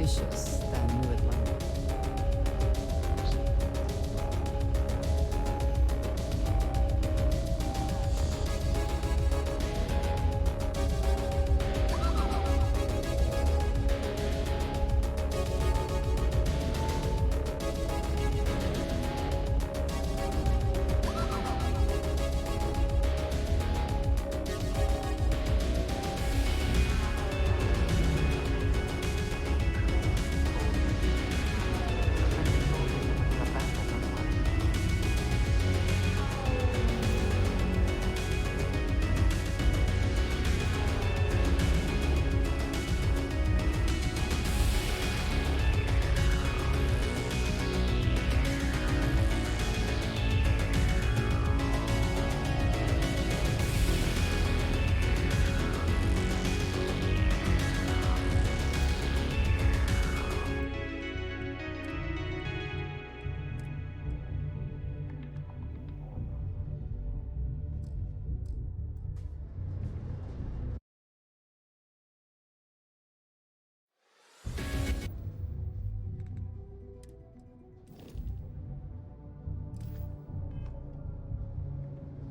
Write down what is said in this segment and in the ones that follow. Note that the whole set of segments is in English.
suspicious than you would like.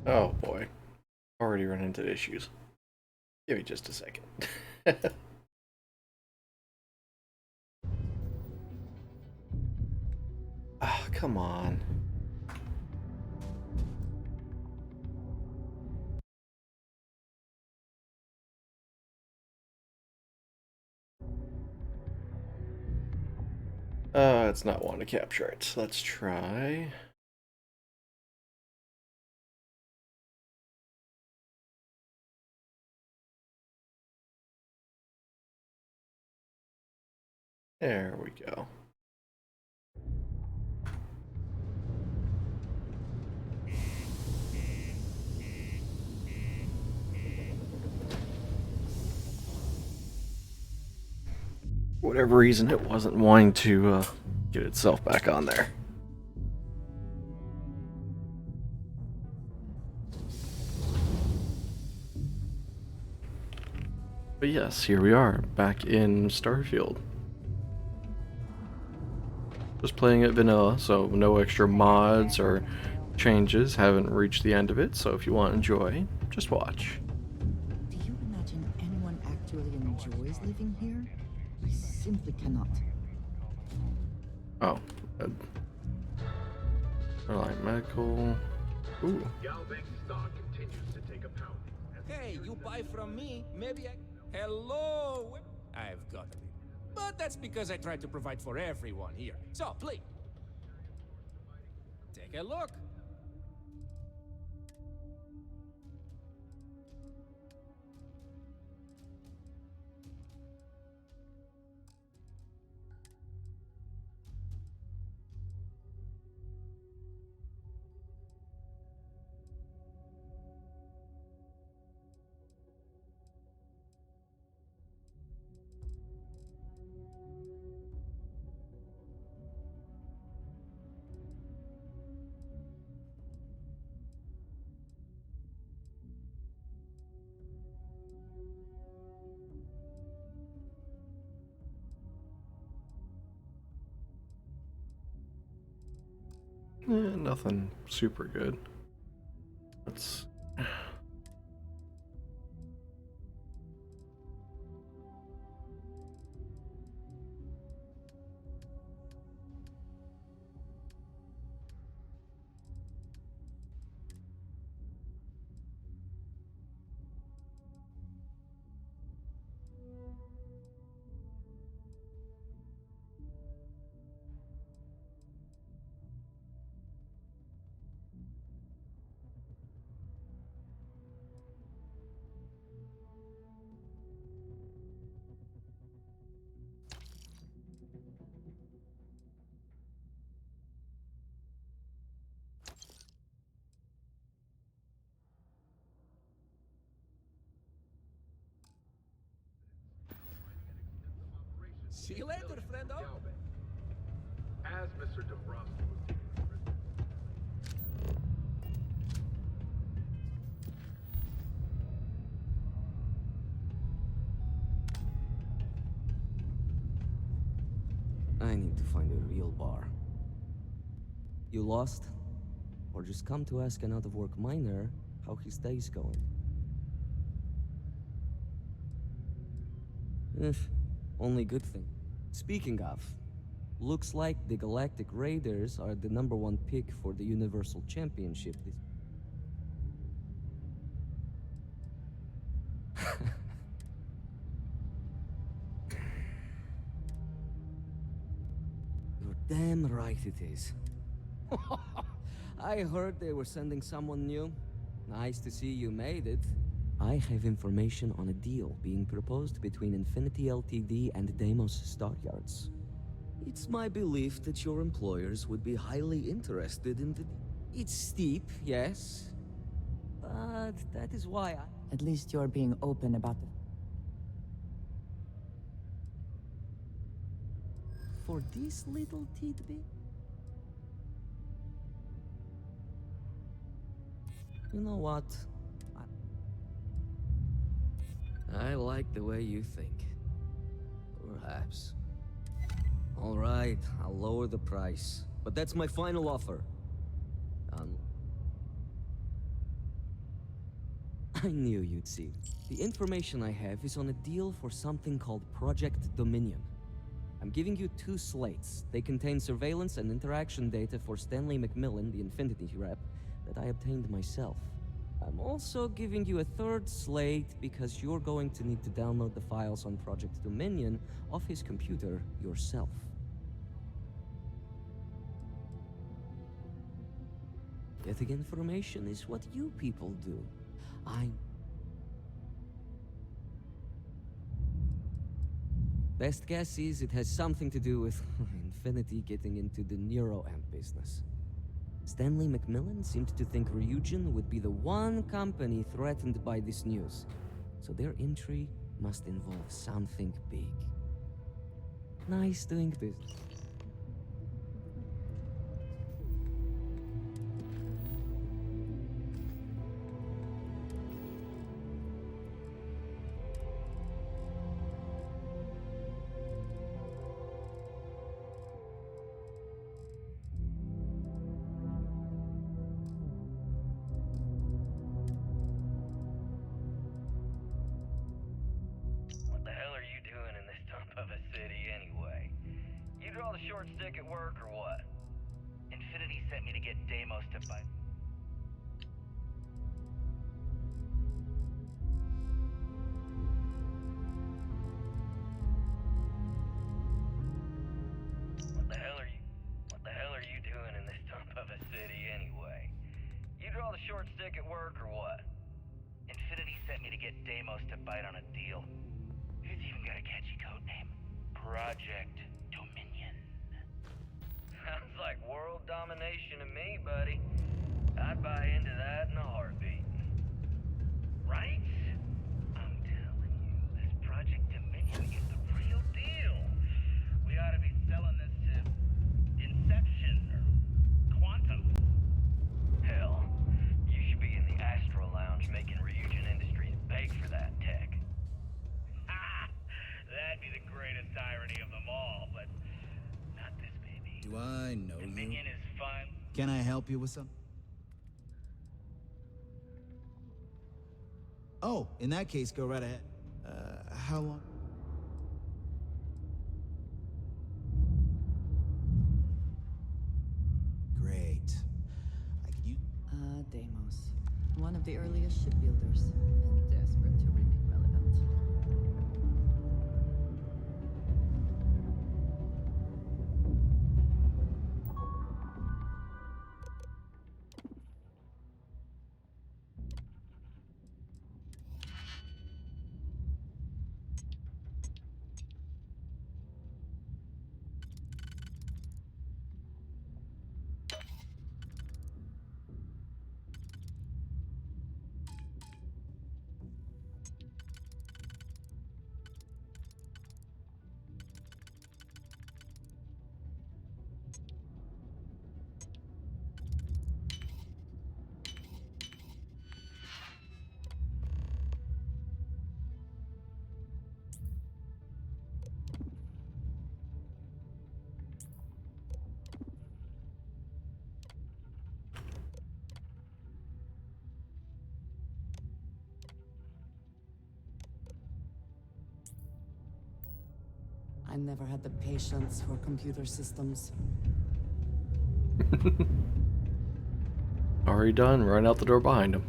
Oh boy. Already run into issues. Give me just a second. Ah, come on. It's not wanting to capture it. Let's try. There we go. For whatever reason, it wasn't wanting to get itself back on there. But yes, here we are, back in Starfield. Just playing it vanilla, so no extra mods or changes. Haven't reached the end of it, so if you want to enjoy, just watch. Do you imagine anyone actually enjoys living here? I simply cannot. Oh. Like medical. Ooh. Hey, you buy from me, maybe I... Hello? I've got a bit. But that's because I try to provide for everyone here. So, please. Take a look. Nothing super good. Let's. See you later, friendo. As Mr. Dombrowski was I need to find a real bar. You lost? Or just come to ask an out-of-work miner how his day's going? Eh, only good thing. Speaking of, looks like the Galactic Raiders are the #1 pick for the Universal Championship this... You're damn right it is. I heard they were sending someone new. Nice to see you made it. I have information on a deal being proposed between Infinity Ltd and Deimos Stockyards. It's my belief that your employers would be highly interested in the... It's steep, yes. But that is why I... At least you're being open about the... For this little tidbit? You know what? I like the way you think. Perhaps. All right, I'll lower the price. But that's my final offer. I knew you'd see. The information I have is on a deal for something called Project Dominion. I'm giving you 2 slates. They contain surveillance and interaction data for Stanley McMillan, the Infinity rep, that I obtained myself. I'm also giving you a 3rd slate because you're going to need to download the files on Project Dominion off his computer yourself. Getting information is what you people do. Best guess is it has something to do with Infinity getting into the neuroamp business. Stanley McMillan seemed to think Ryugen would be the one company threatened by this news, so their entry must involve something big. Nice doing business. What the hell are you doing in this dump of a city anyway? You draw the short stick at work or what? Infinity sent me to get Deimos to buy... What the hell are you doing in this dump of a city anyway? You draw the short stick at work or what? Infinity sent me to get Deimos to bite on a deal. It's even got a catchy code name. Project Dominion. Sounds like world domination to me, buddy. I'd buy into that in a heartbeat. Right? I'm telling you, this Project Dominion is the real deal. We ought to be selling this to Inception or Quantum. Hell, you should be in the Astro Lounge making Ryugen Industries beg for that tech. Ha! That'd be the greatest irony of them all, but not this baby. Do I know you? Dominion is fine. Can I help you with something? Oh, in that case, go right ahead. How long? Great. I could use... Deimos. One of the earliest shipbuilders, and desperate to remain relevant. I never had the patience for computer systems. Already done. Right out the door behind him.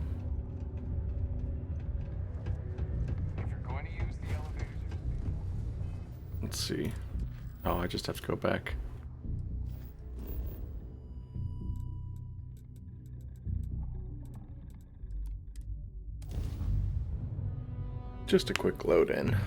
If you're going to use the elevators, Let's see. Oh, I just have to go back. Just a quick load in.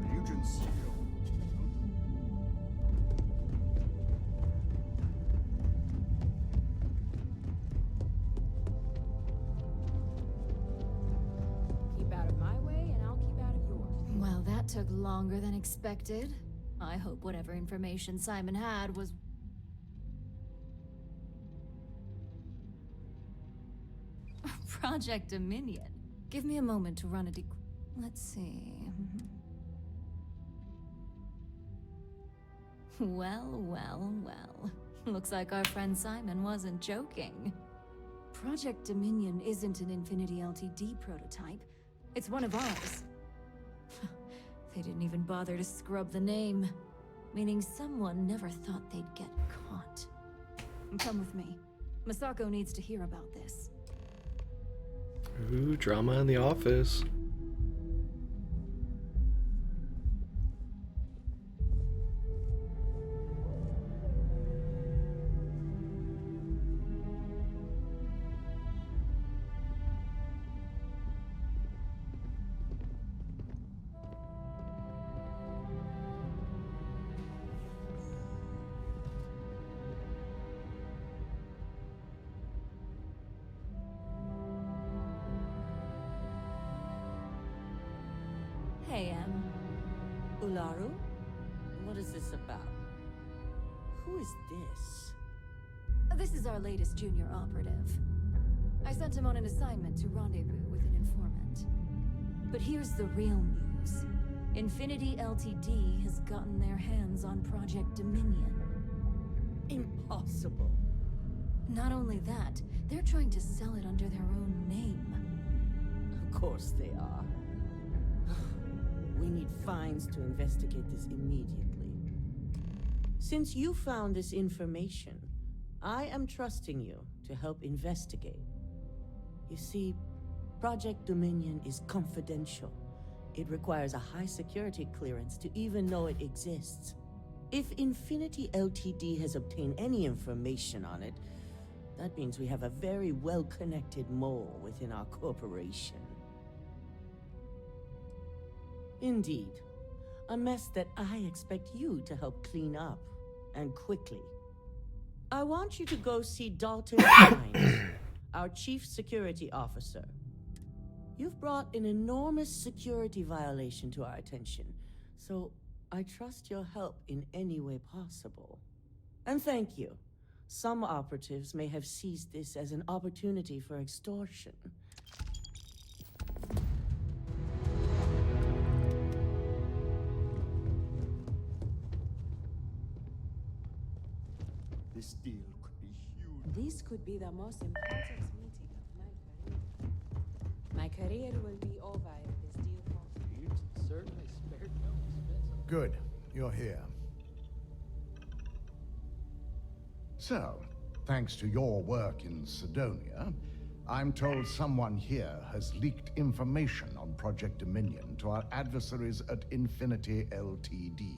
Ryugen seal. Keep out of my way, and I'll keep out of yours. Well, that took longer than expected. I hope whatever information Simon had was... Project Dominion. Give me a moment to run a Let's see... Well. Looks like our friend Simon wasn't joking. Project Dominion isn't an Infinity Ltd prototype. It's one of ours. They didn't even bother to scrub the name, meaning someone never thought they'd get caught. Come with me. Masako needs to hear about this. Ooh, drama in the office. Hey, Ularu? What is this about? Who is this? This is our latest junior operative. I sent him on an assignment to rendezvous with an informant. But here's the real news. Infinity Ltd has gotten their hands on Project Dominion. Impossible. Not only that, they're trying to sell it under their own name. Of course they are. We need Fines to investigate this immediately. Since you found this information, I am trusting you to help investigate. You see, Project Dominion is confidential. It requires a high security clearance to even know it exists. If Infinity Ltd has obtained any information on it, that means we have a very well-connected mole within our corporation. Indeed. A mess that I expect you to help clean up, and quickly. I want you to go see Dalton Hines, our chief security officer. You've brought an enormous security violation to our attention, so I trust your help in any way possible. And thank you. Some operatives may have seized this as an opportunity for extortion. This deal could be huge. This could be the most important meeting of my career. My career will be over if this deal falls. It's certainly spared no expense. Good. You're here. So, thanks to your work in Sidonia, I'm told someone here has leaked information on Project Dominion to our adversaries at Infinity Ltd.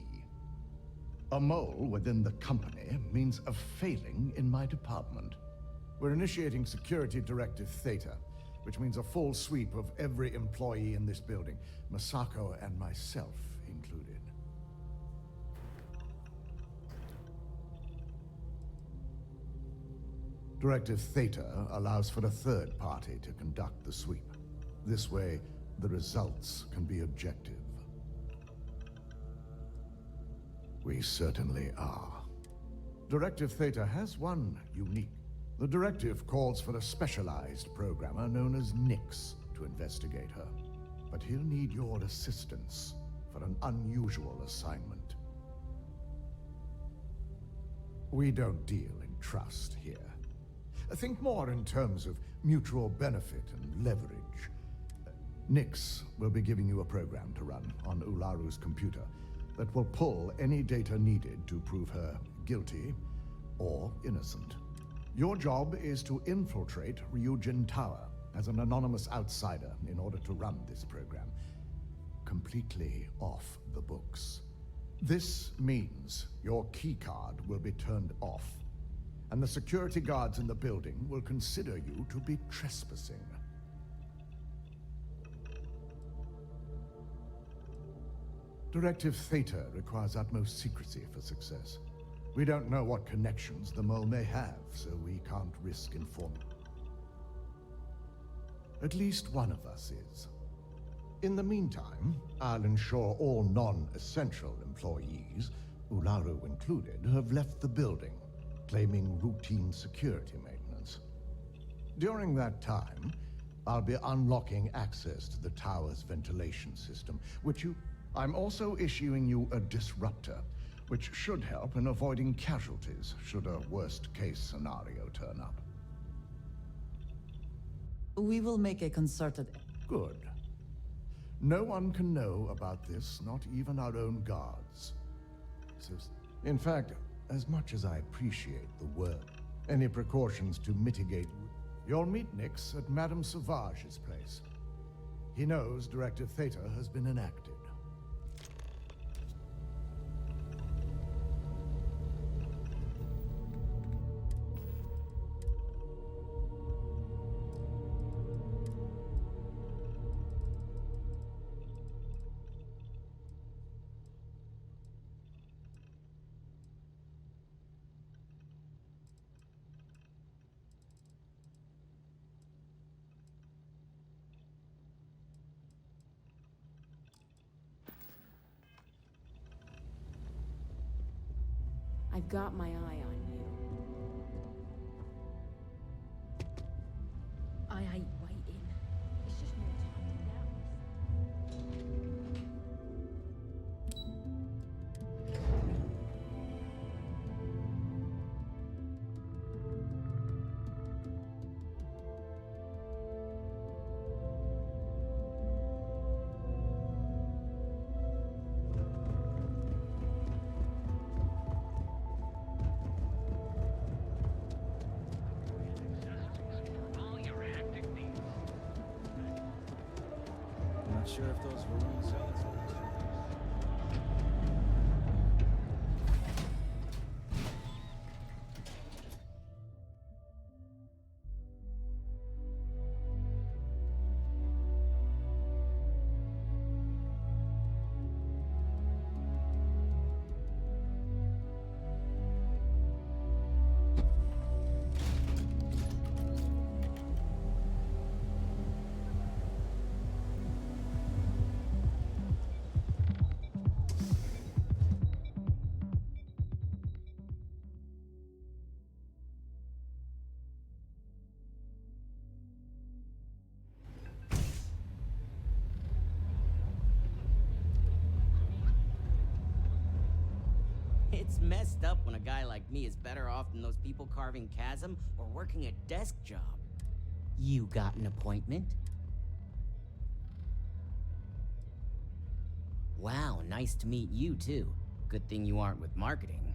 A mole within the company means a failing in my department. We're initiating Security Directive Theta. which means a full sweep of every employee in this building, Masako and myself included. Directive Theta allows for a third party to conduct the sweep. This way, the results can be objective. We certainly are. Directive Theta has one unique. The directive calls for a specialized programmer known as Nix to investigate her. But he'll need your assistance for an unusual assignment. We don't deal in trust here. Think more in terms of mutual benefit and leverage. Nix will be giving you a program to run on Ularu's computer that will pull any data needed to prove her guilty or innocent. Your job is to infiltrate Ryugen Tower as an anonymous outsider in order to run this program completely off the books. This means your keycard will be turned off, and the security guards in the building will consider you to be trespassing. Directive Theta requires utmost secrecy for success. We don't know what connections the mole may have, so we can't risk informing. At least one of us is. In the meantime, I'll ensure all non-essential employees, Ularu included, have left the building, claiming routine security maintenance. During that time, I'll be unlocking access to the tower's ventilation system, I'm also issuing you a disruptor, which should help in avoiding casualties should a worst-case scenario turn up. We will make a concerted... Good. No one can know about this, not even our own guards. In fact, as much as I appreciate the work, any precautions to mitigate... You'll meet Nix at Madame Sauvage's place. He knows Directive Theta has been enacted. I've got my eye on you. I hate waiting. It's just more time to get. Not sure if those were rules. It's messed up when a guy like me is better off than those people carving chasm or working a desk job. You got an appointment? Wow, nice to meet you too. Good thing you aren't with marketing.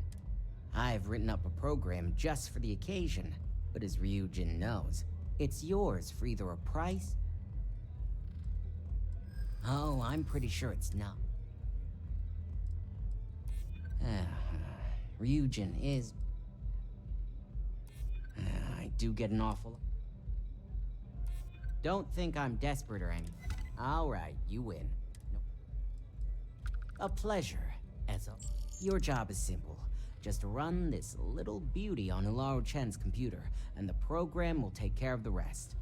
I've written up a program just for the occasion, but as Ryugen knows, it's yours for either a price... Oh, I'm pretty sure it's not. Ryugen is... I do get an awful... Don't think I'm desperate or anything. Alright, you win. No. A pleasure, Ezzo. Your job is simple. Just run this little beauty on Ularu Chen's computer, and the program will take care of the rest.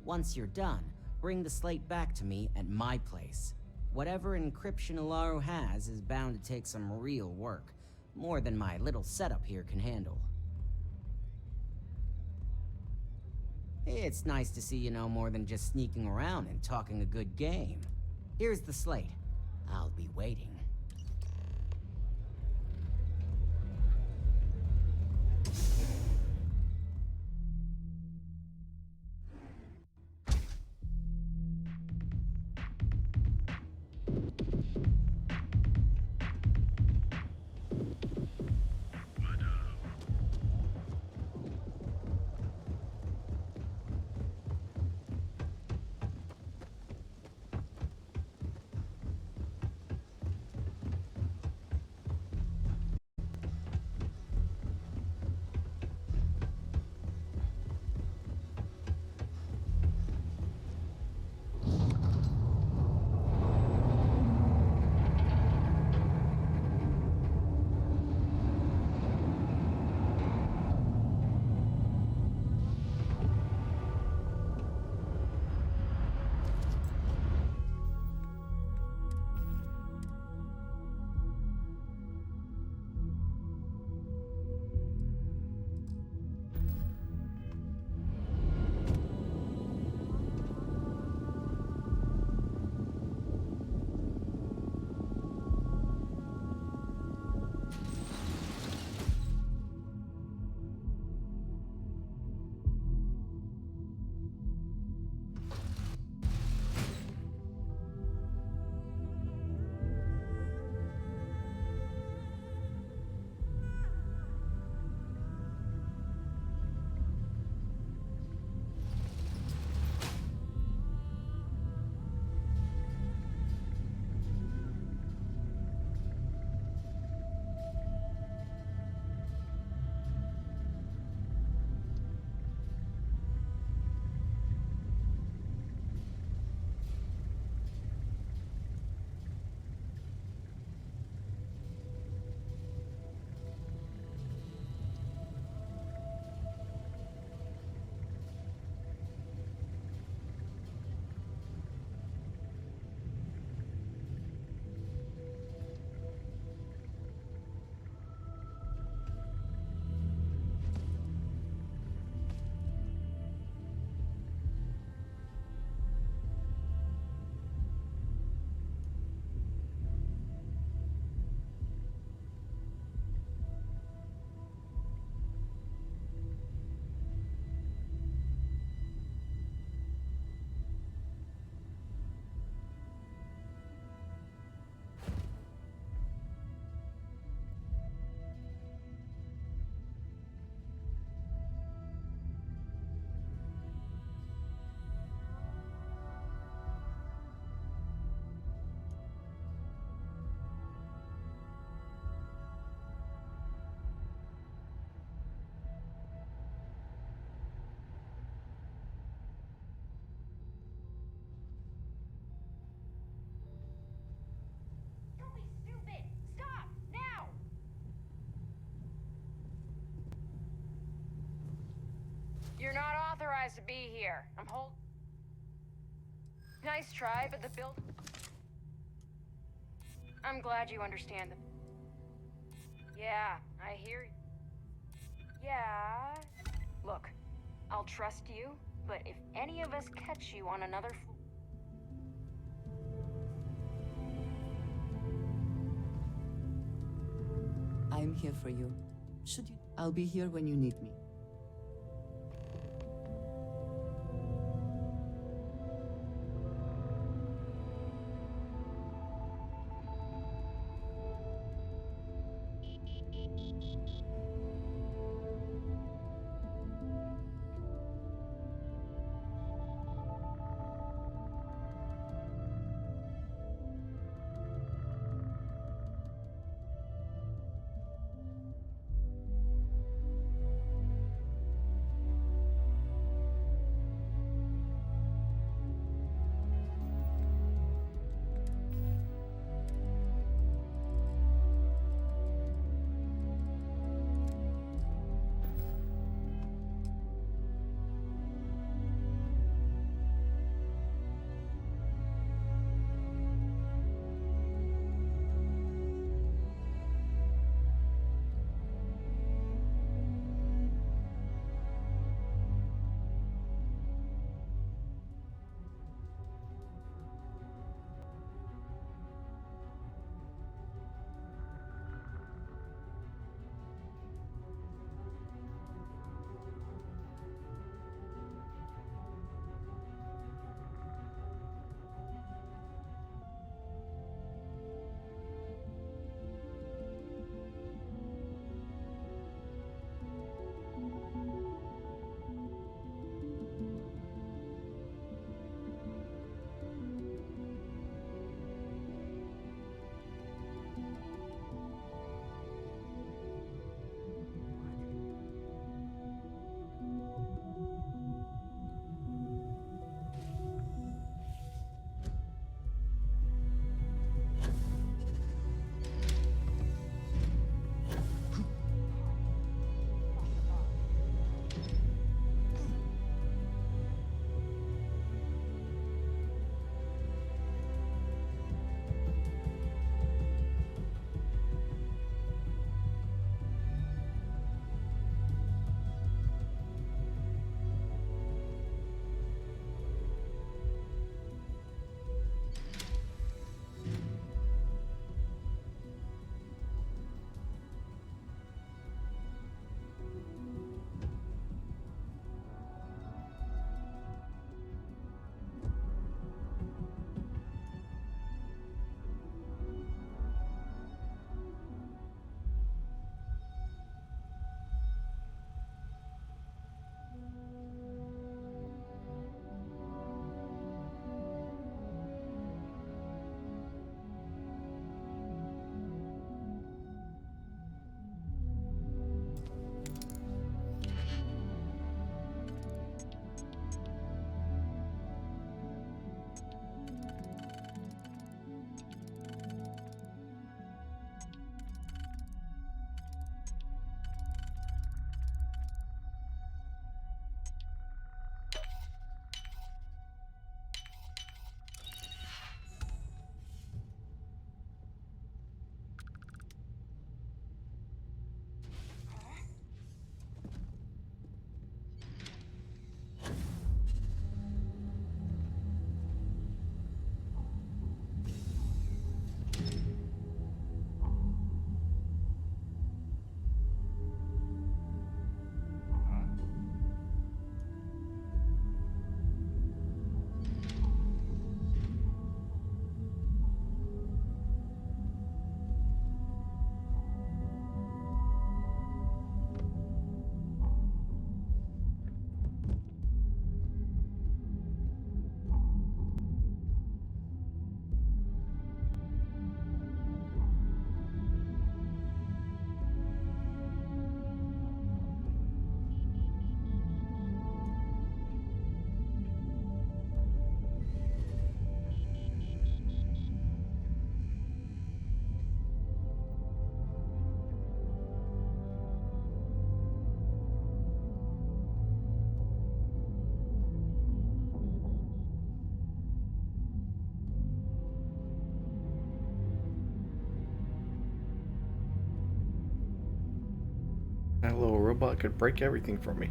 Once you're done, bring the slate back to me at my place. Whatever encryption Ularu has is bound to take some real work. More than my little setup here can handle. It's nice to see you know more than just sneaking around and talking a good game. Here's the slate. I'll be waiting. You're not authorized to be here. I'm hold. Nice try, but the build. I'm glad you understand the. Yeah, I hear you. Yeah. Look, I'll trust you, but if any of us catch you on another I'm here for you. Should you? I'll be here when you need me. That little robot could break everything for me.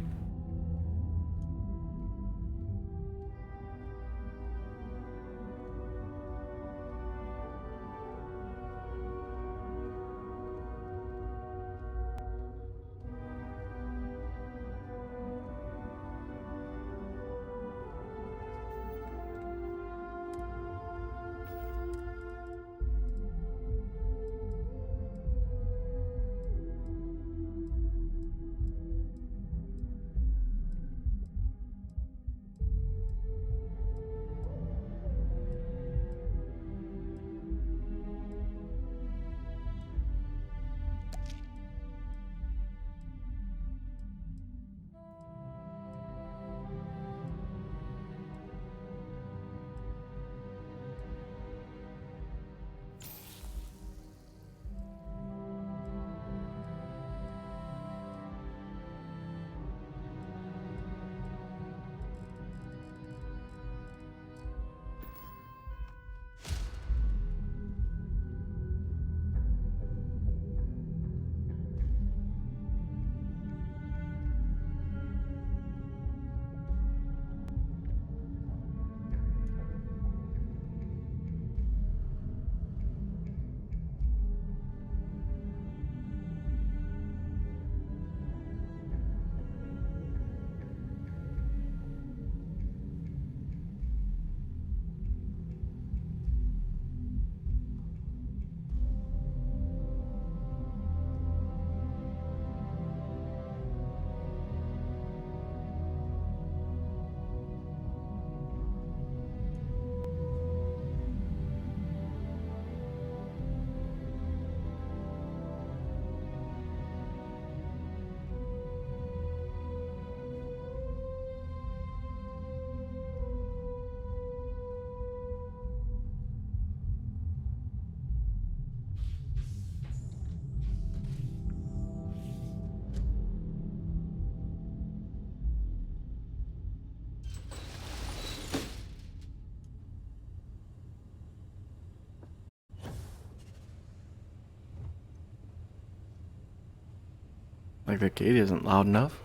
Like the gate isn't loud enough.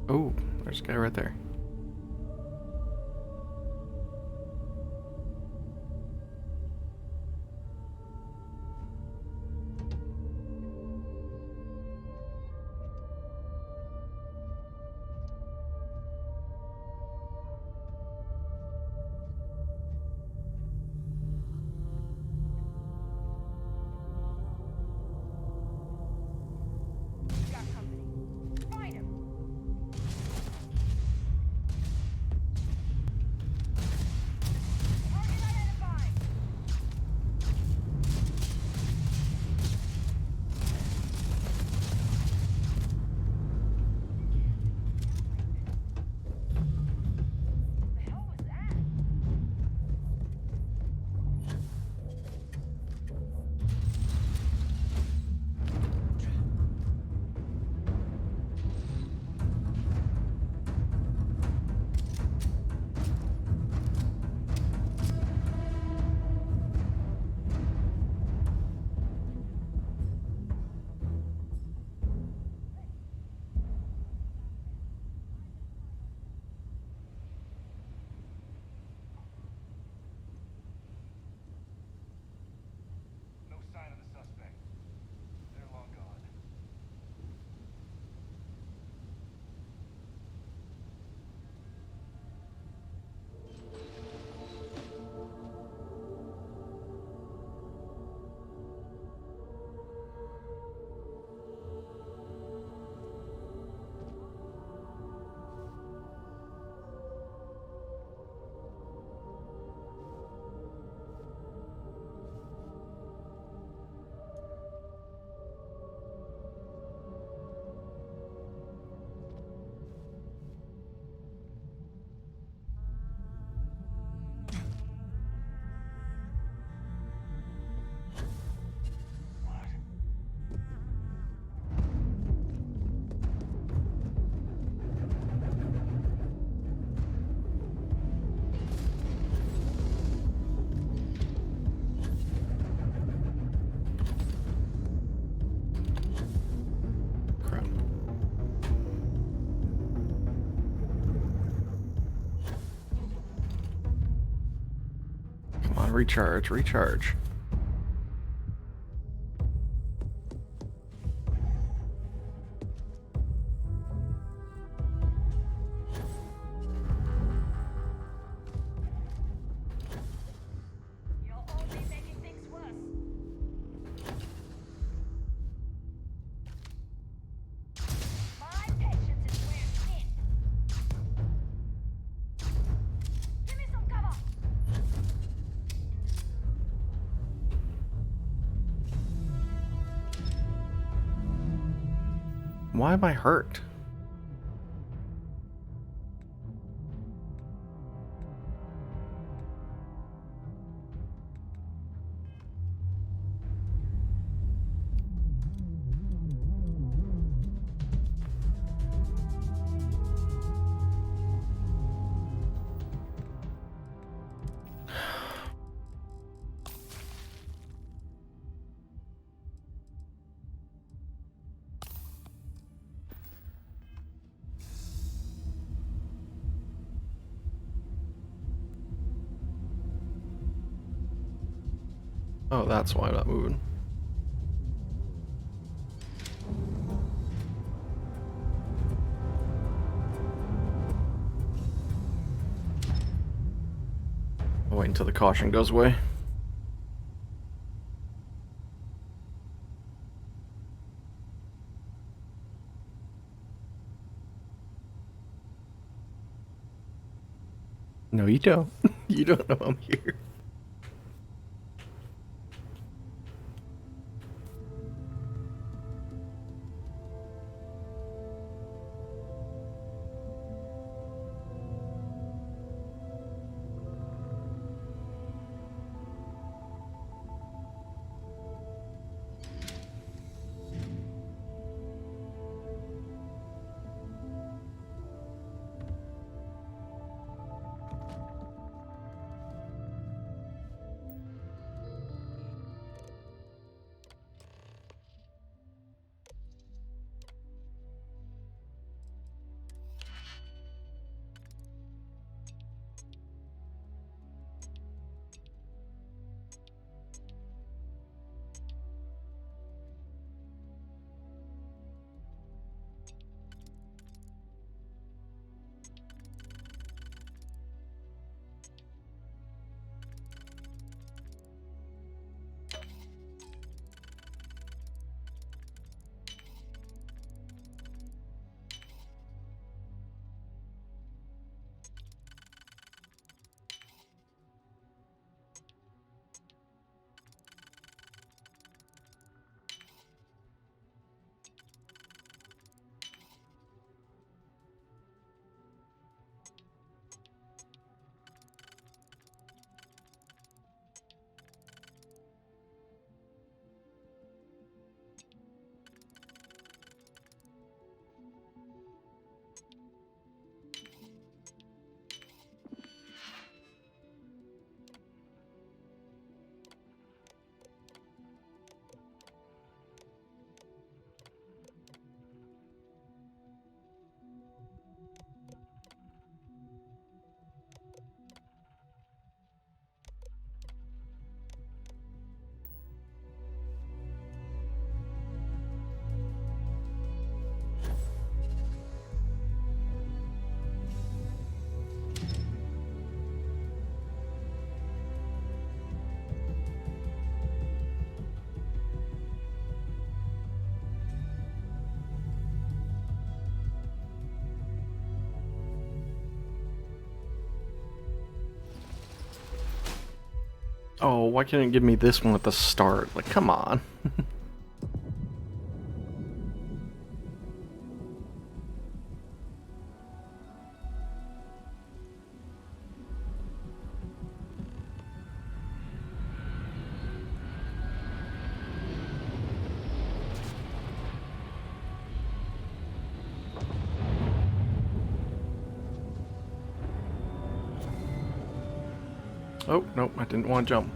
Oh, there's a guy right there. recharge, recharge. Why am I hurt? Oh, that's why I'm not moving. I'll wait until the caution goes away. No, you don't. You don't know I'm here. Oh, why can't it give me this one at the start? Like, come on. Oh, nope, I didn't want to jump.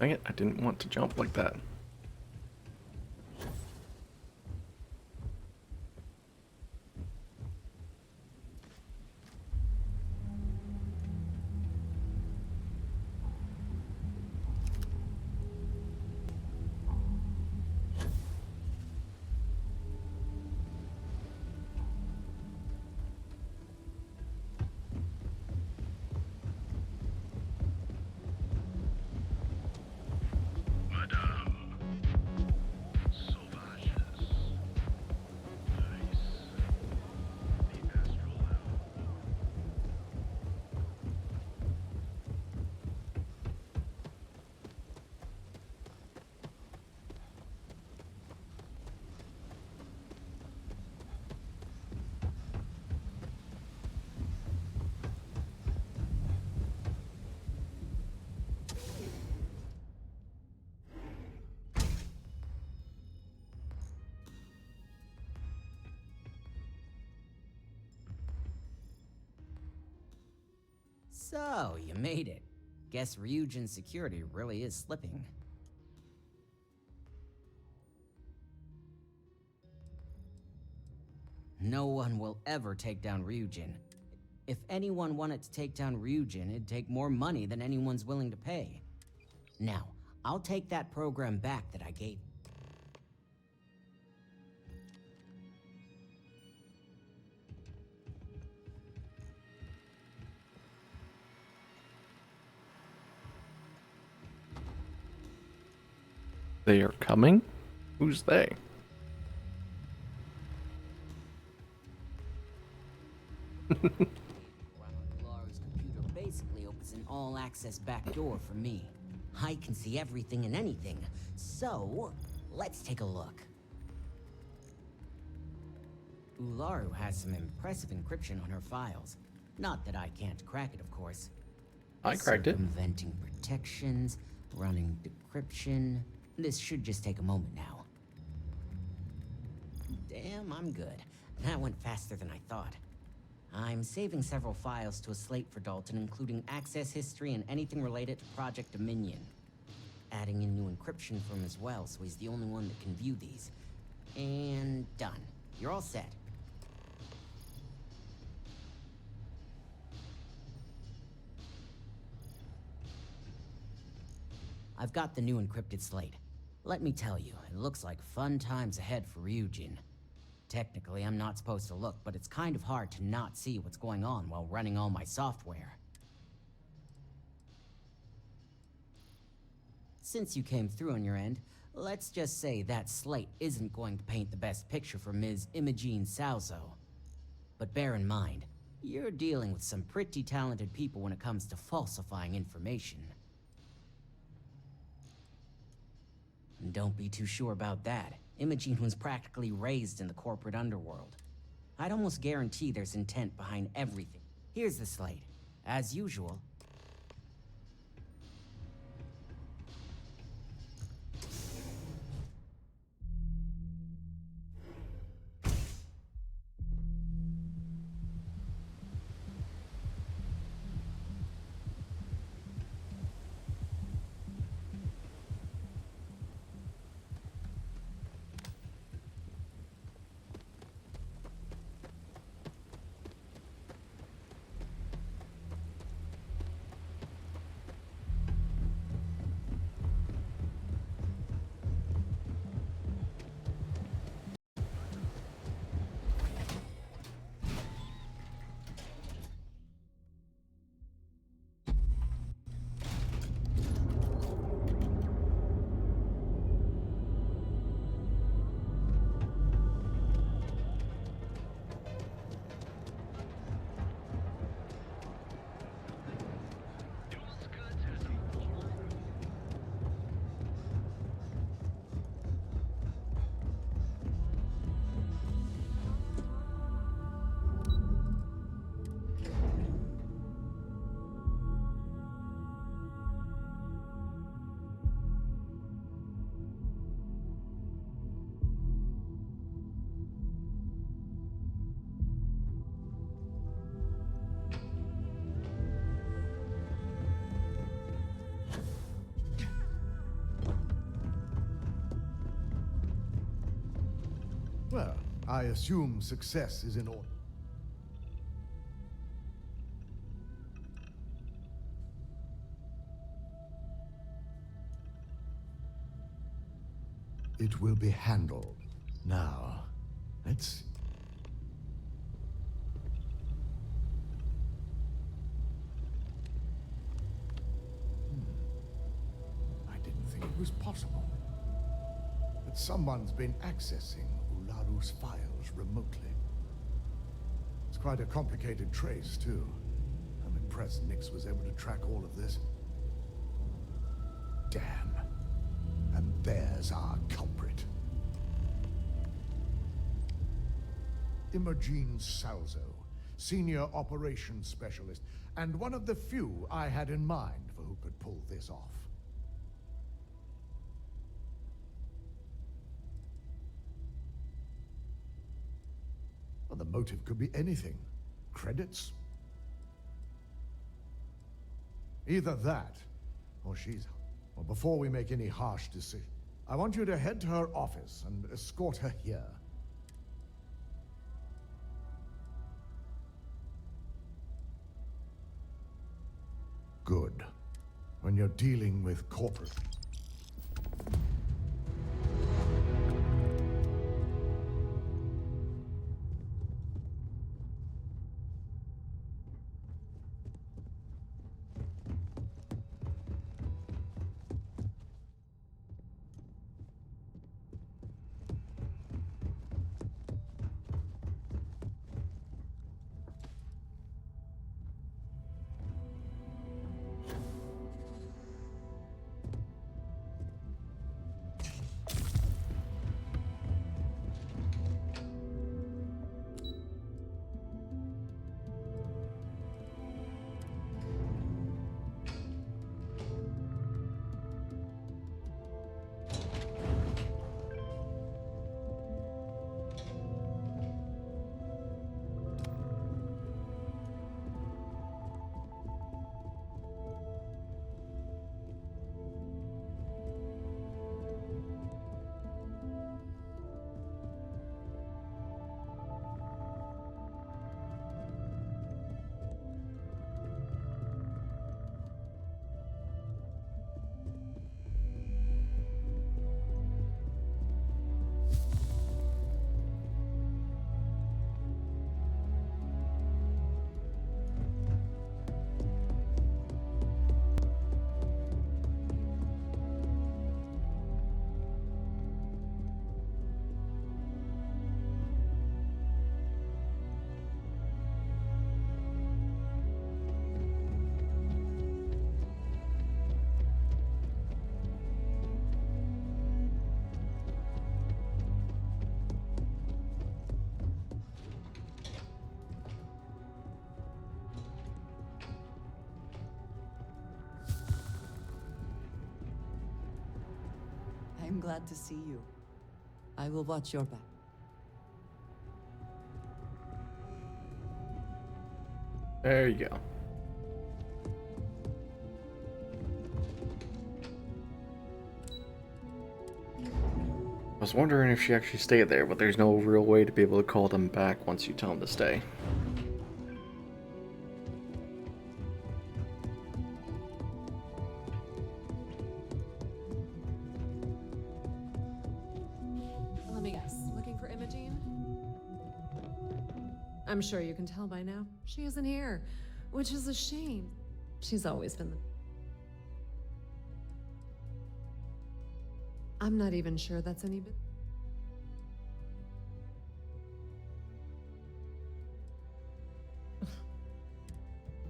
Dang it, I didn't want to jump like that. So, you made it. Guess Ryugen's security really is slipping. No one will ever take down Ryugen. If anyone wanted to take down Ryugen, it'd take more money than anyone's willing to pay. Now, I'll take that program back that I gave. They are coming? Who's they? Laura's computer basically opens an all-access backdoor for me. I can see everything and anything. So, let's take a look. Ularu has some impressive encryption on her files. Not that I can't crack it, of course. I cracked it. Circumventing protections, running decryption. This should just take a moment now. Damn, I'm good. That went faster than I thought. I'm saving several files to a slate for Dalton, including access history and anything related to Project Dominion. Adding in new encryption for him as well, so he's the only one that can view these. And done. You're all set. I've got the new encrypted slate. Let me tell you, it looks like fun times ahead for Ryujin. Technically, I'm not supposed to look, but it's kind of hard to not see what's going on while running all my software. Since you came through on your end, let's just say that slate isn't going to paint the best picture for Ms. Imogene Salzo. But bear in mind, you're dealing with some pretty talented people when it comes to falsifying information. And don't be too sure about that. Imogene was practically raised in the corporate underworld. I'd almost guarantee there's intent behind everything. Here's the slate. As usual. Well, I assume success is in order. It will be handled. Now, let's... I didn't think it was possible. That someone's been accessing Ularu's files remotely. It's quite a complicated trace, too. I'm impressed Nix was able to track all of this. Damn. And there's our culprit. Imogene Salzo, Senior Operations Specialist, and one of the few I had in mind for who could pull this off. Well, the motive could be anything. Credits? Either that, or she's... Well, before we make any harsh decision, I want you to head to her office and escort her here. Good. When you're dealing with corporate... I'm glad to see you. I will watch your back. There you go. I was wondering if she actually stayed there, but there's no real way to be able to call them back once you tell them to stay. Let me guess. Looking for Imogene? I'm sure you can tell by now. She isn't here, which is a shame. She's always been the... I'm not even sure that's any bit...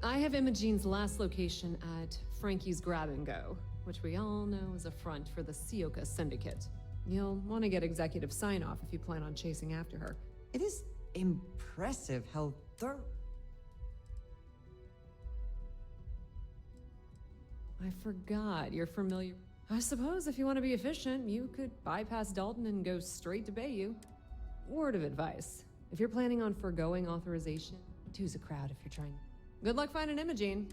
I have Imogene's last location at Frankie's Grab and Go, which we all know is a front for the Sioka Syndicate. You'll want to get executive sign-off if you plan on chasing after her. It is impressive how thorough... I forgot, you're familiar... I suppose if you want to be efficient, you could bypass Dalton and go straight to Bayou. Word of advice. If you're planning on foregoing authorization, two's a crowd if you're trying. Good luck finding Imogene.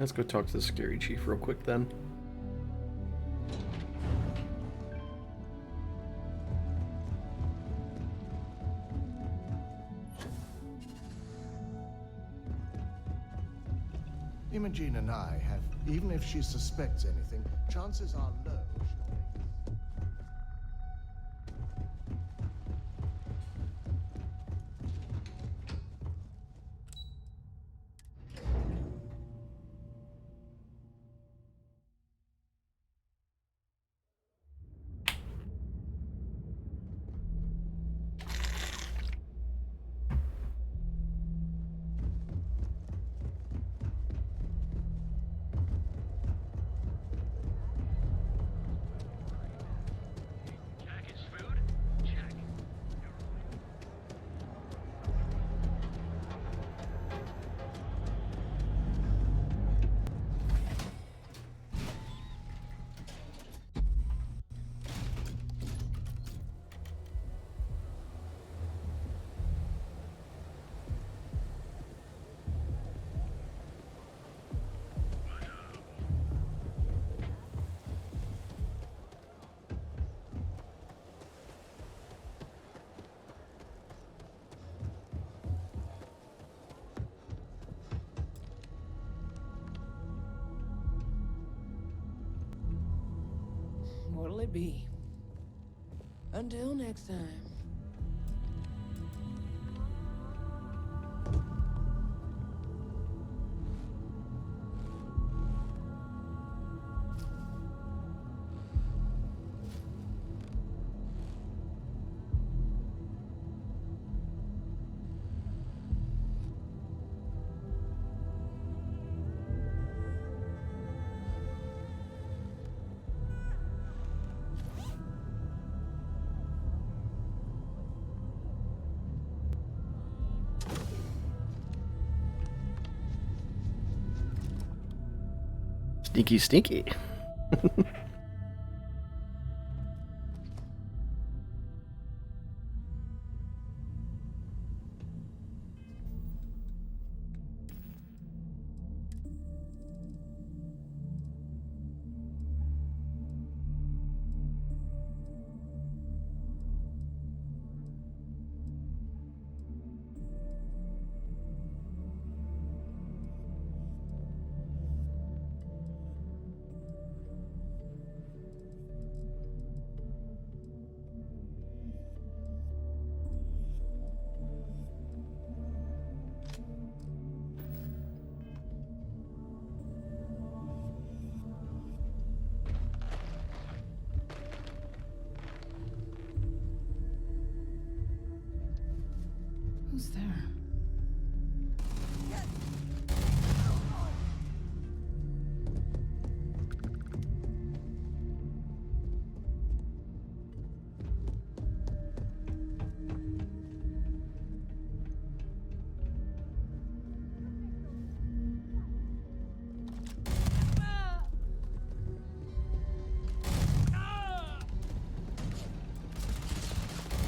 Let's go talk to the scary chief real quick then. Imogen and I have, even if she suspects anything, chances are low she'll make What'll it be? Until next time. Sneaky, sneaky. Who's there?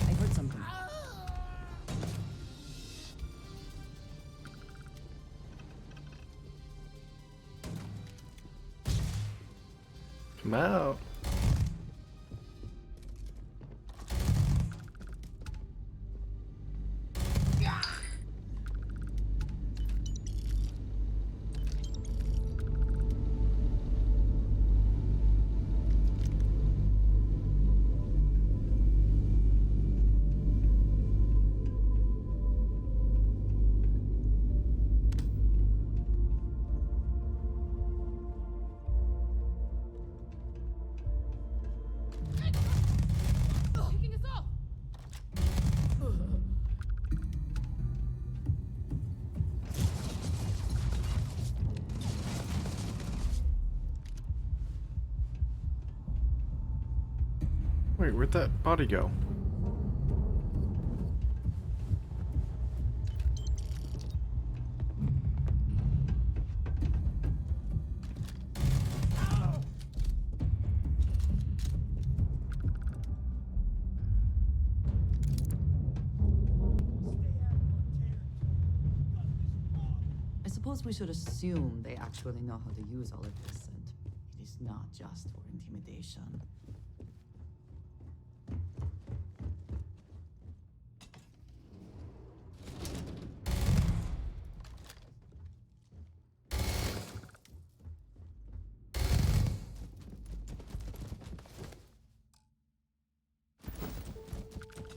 I heard something. Come out. Wait, where'd that body go? suppose we should assume they actually know how to use all of this, and it is not just for intimidation.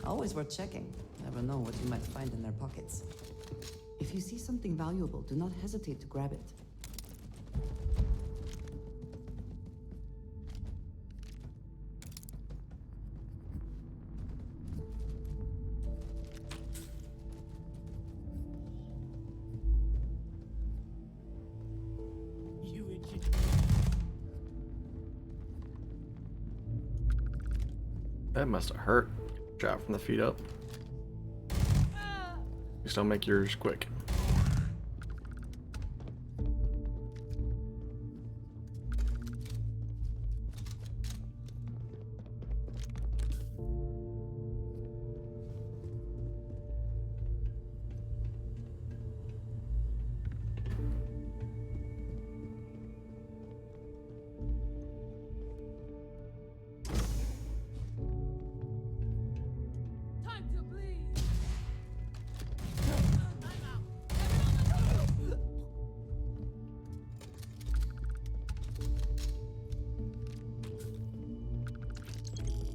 Always worth checking. Never know what you might find in their pockets. If you see something valuable, do not hesitate to grab it. That must have hurt. Shot from the feet up. Just don't make yours quick.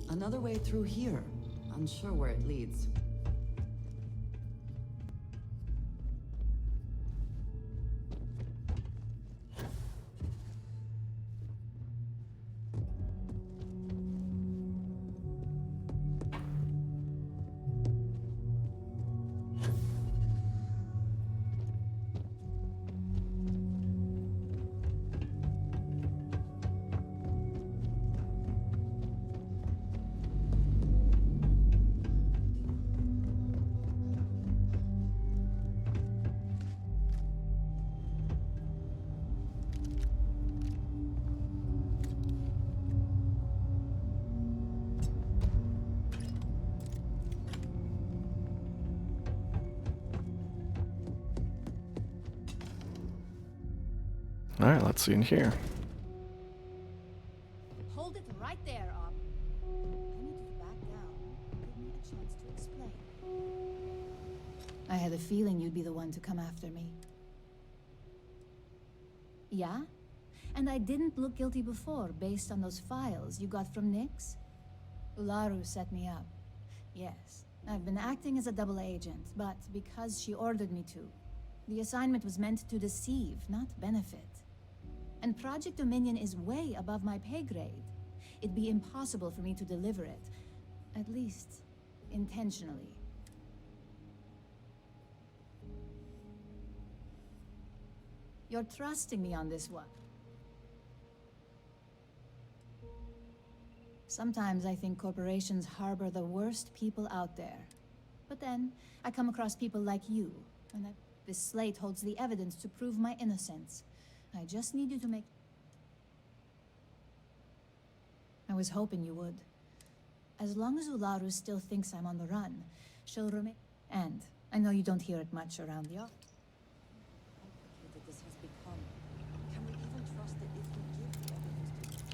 Another way through here. Unsure where it leads. Alright, let's see in here. Hold it right there, Op. I need you to back down. Give me a chance to explain. I had a feeling you'd be the one to come after me. Yeah? And I didn't look guilty before, based on those files you got from Nyx? Ularu set me up. Yes, I've been acting as a double agent, but because she ordered me to. The assignment was meant to deceive, not benefit. And Project Dominion is way above my pay grade. It'd be impossible for me to deliver it. At least, intentionally. You're trusting me on this one. Sometimes I think corporations harbor the worst people out there. But then, I come across people like you, and this slate holds the evidence to prove my innocence. I just need you to make... I was hoping you would. As long as Ularu still thinks I'm on the run, she'll remain... And I know you don't hear it much around the office. Complicated this has become. Can we even trust it if we give the evidence to...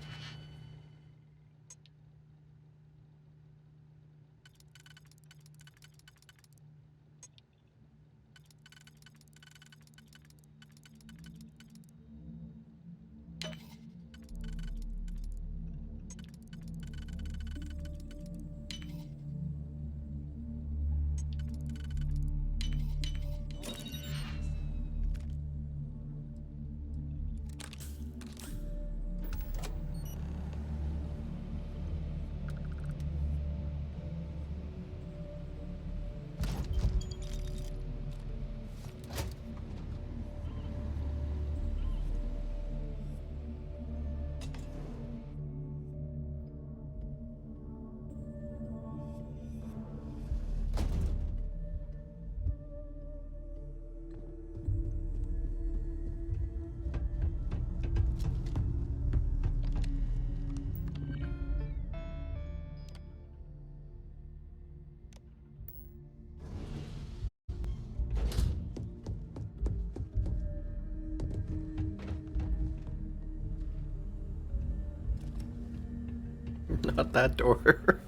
Not that door.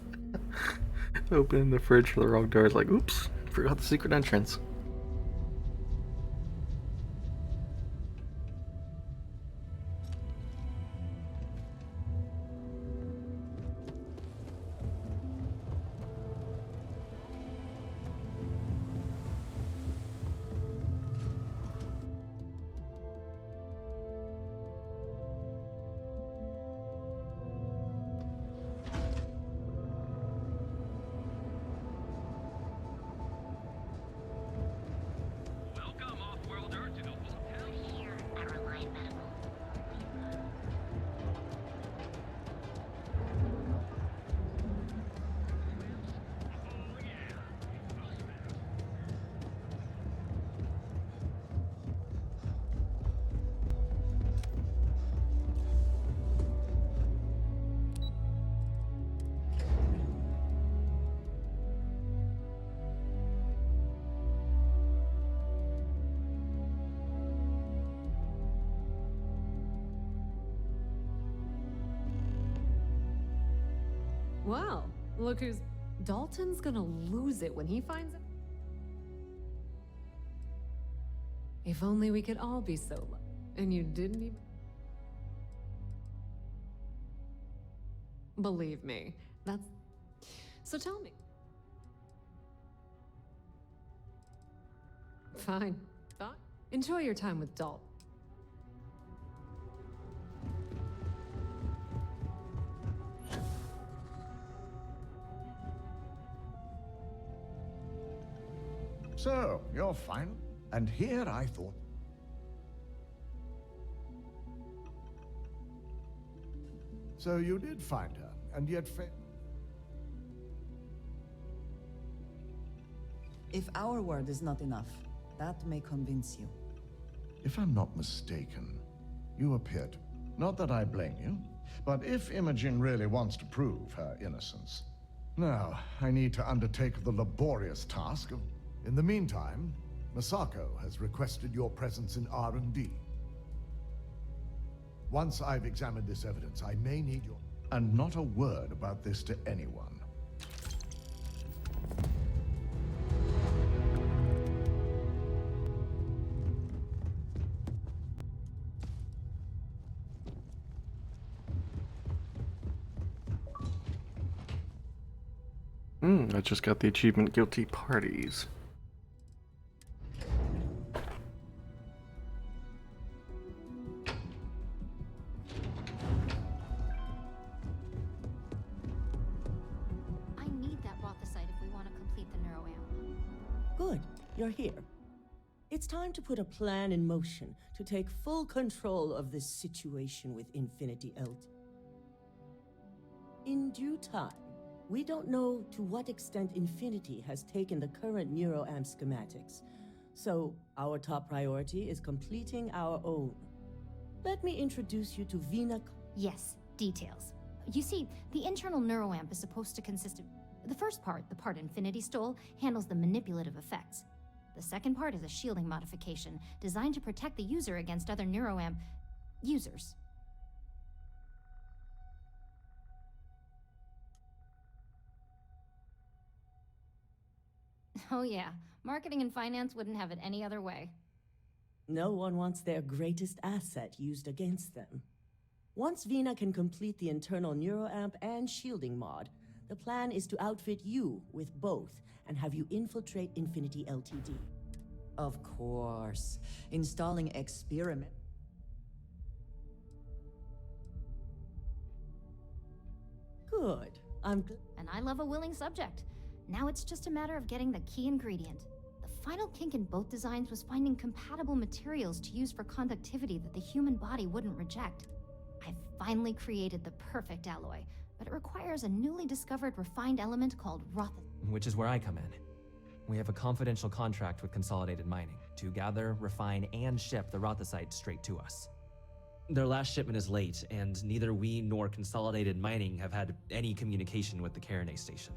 Opening the fridge for the wrong door is like, oops, forgot the secret entrance. Well, look who's... Dalton's gonna lose it when he finds it. If only we could all be so lucky. And you didn't even... Believe me, that's... So tell me. Fine. Fine. Enjoy your time with Dalton. So, you're final? And here I thought... So you did find her, and yet failed. If our word is not enough, that may convince you. If I'm not mistaken, you appear to... Not that I blame you, but if Imogen really wants to prove her innocence... Now, I need to undertake the laborious task of... In the meantime, Masako has requested your presence in R&D. Once I've examined this evidence, I may need your... And not a word about this to anyone. I just got the achievement Guilty Parties. I need that Rothosite if we want to complete the neuroamp. Good, you're here. It's time to put a plan in motion to take full control of this situation with Infinity LT. In due time, we don't know to what extent Infinity has taken the current neuroamp schematics, so our top priority is completing our own. Let me introduce you to Vina. Yes, details. You see, the internal neuroamp is supposed to consist of... The first part, the part Infinity stole, handles the manipulative effects. The second part is a shielding modification, designed to protect the user against other neuroamp... users. Oh yeah, marketing and finance wouldn't have it any other way. No one wants their greatest asset used against them. Once Vina can complete the internal neuroamp and shielding mod, the plan is to outfit you with both and have you infiltrate Infinity Ltd. Of course. Installing experiment. Good. I'm good. And I love a willing subject. Now it's just a matter of getting the key ingredient. The final kink in both designs was finding compatible materials to use for conductivity that the human body wouldn't reject. I've finally created the perfect alloy, but it requires a newly discovered refined element called Rothosite. Which is where I come in. We have a confidential contract with Consolidated Mining to gather, refine, and ship the Rothosite straight to us. Their last shipment is late, and neither we nor Consolidated Mining have had any communication with the Carinay station.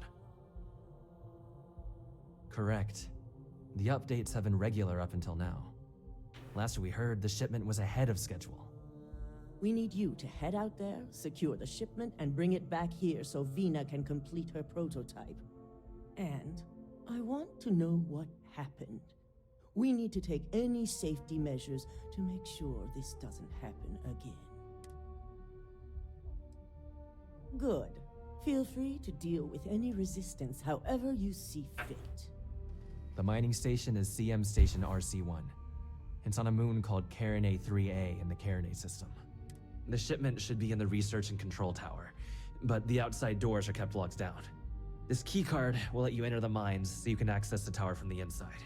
Correct. The updates have been regular up until now. Last we heard, the shipment was ahead of schedule. We need you to head out there, secure the shipment, and bring it back here so Vina can complete her prototype. And I want to know what happened. We need to take any safety measures to make sure this doesn't happen again. Good. Feel free to deal with any resistance however you see fit. The mining station is CM Station RC-1. It's on a moon called Carinae 3A in the Carinae system. The shipment should be in the research and control tower, but the outside doors are kept locked down. This keycard will let you enter the mines so you can access the tower from the inside.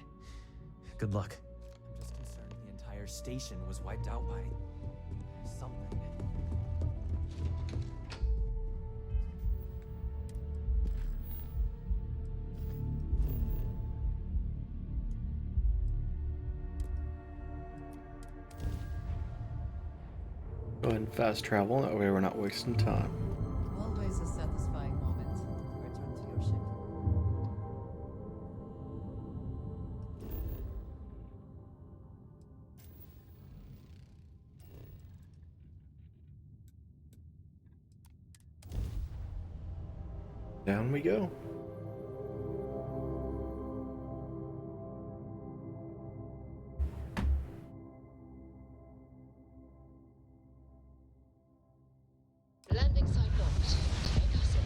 Good luck. I'm just concerned the entire station was wiped out by something. Go ahead and fast travel, that way we're not wasting time. Always a satisfying moment to return to your ship. Down we go. Landing site locked. Take us in.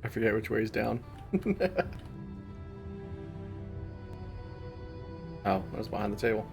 I forget which way is down. Oh, that was behind the table.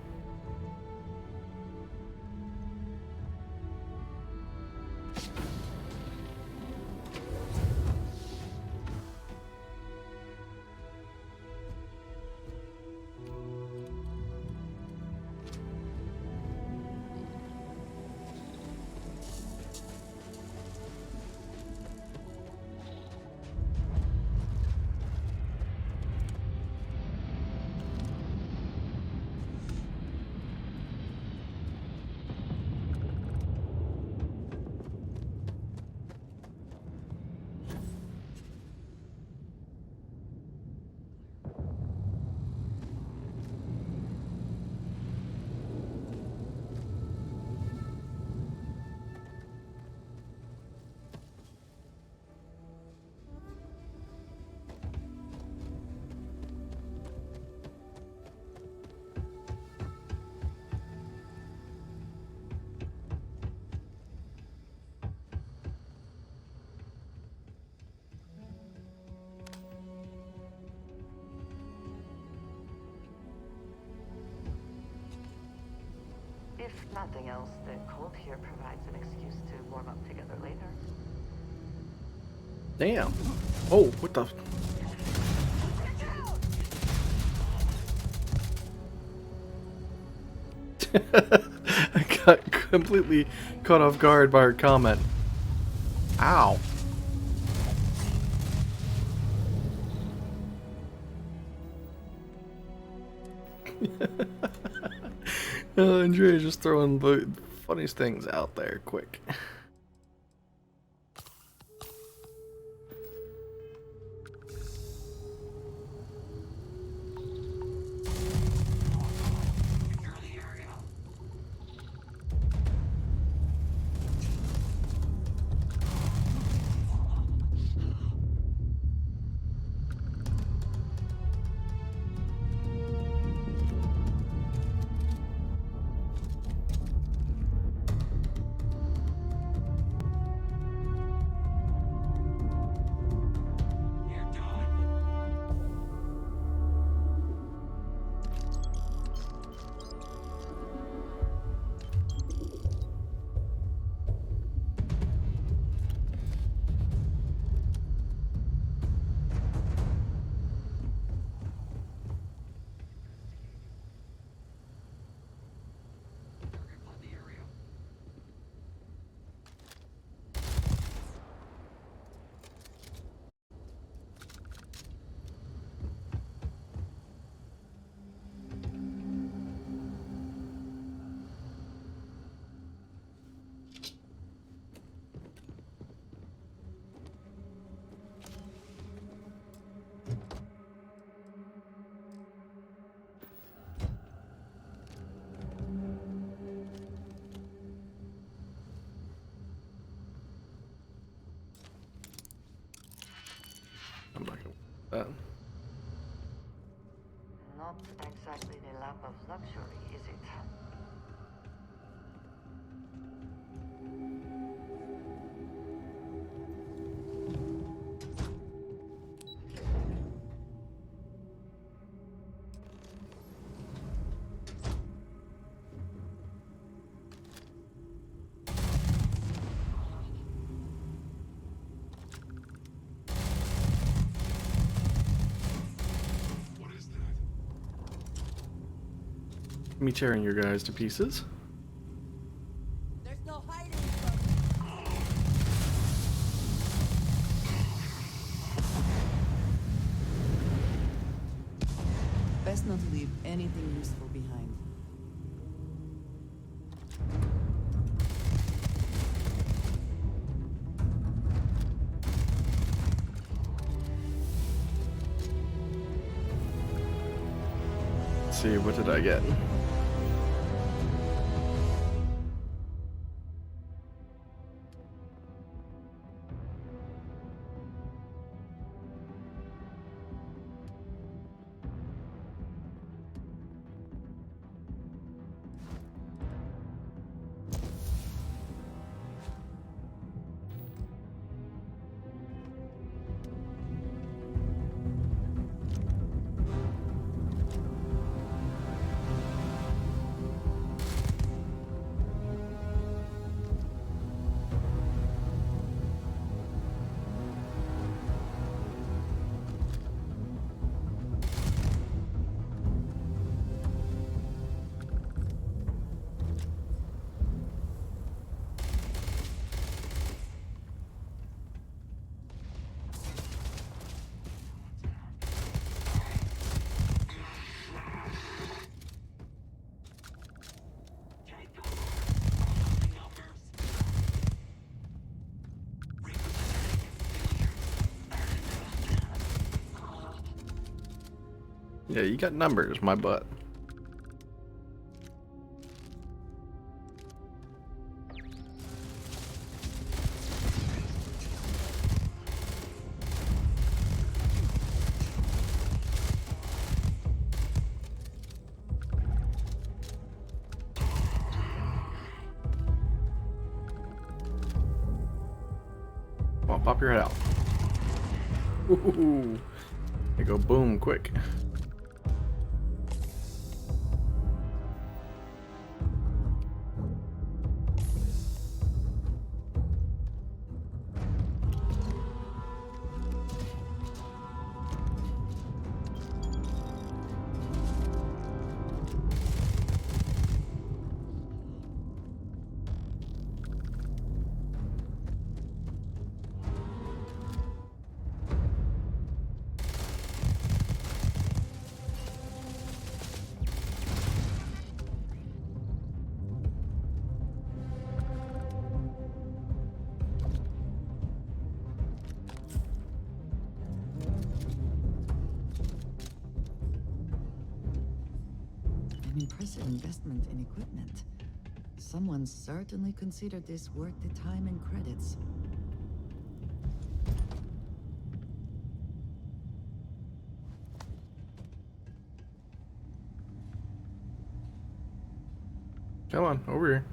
If nothing else, the cold here provides an excuse to warm up together later. Damn. Oh, what the? I got completely caught off guard by her comment. Ow. Andrea just throwing the funniest things out there quick. I'm not gonna that. Not exactly the lap of luxury, is it? Me tearing your guys to pieces. There's no hiding Best not to leave anything useful behind. Let's see, what did I get? Yeah, you got numbers, my butt. Come on, pop your head out. Ooh, they go boom quick. An impressive investment in equipment. Someone certainly considered this worth the time and credits. Come on, over here.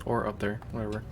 Or up there, whatever.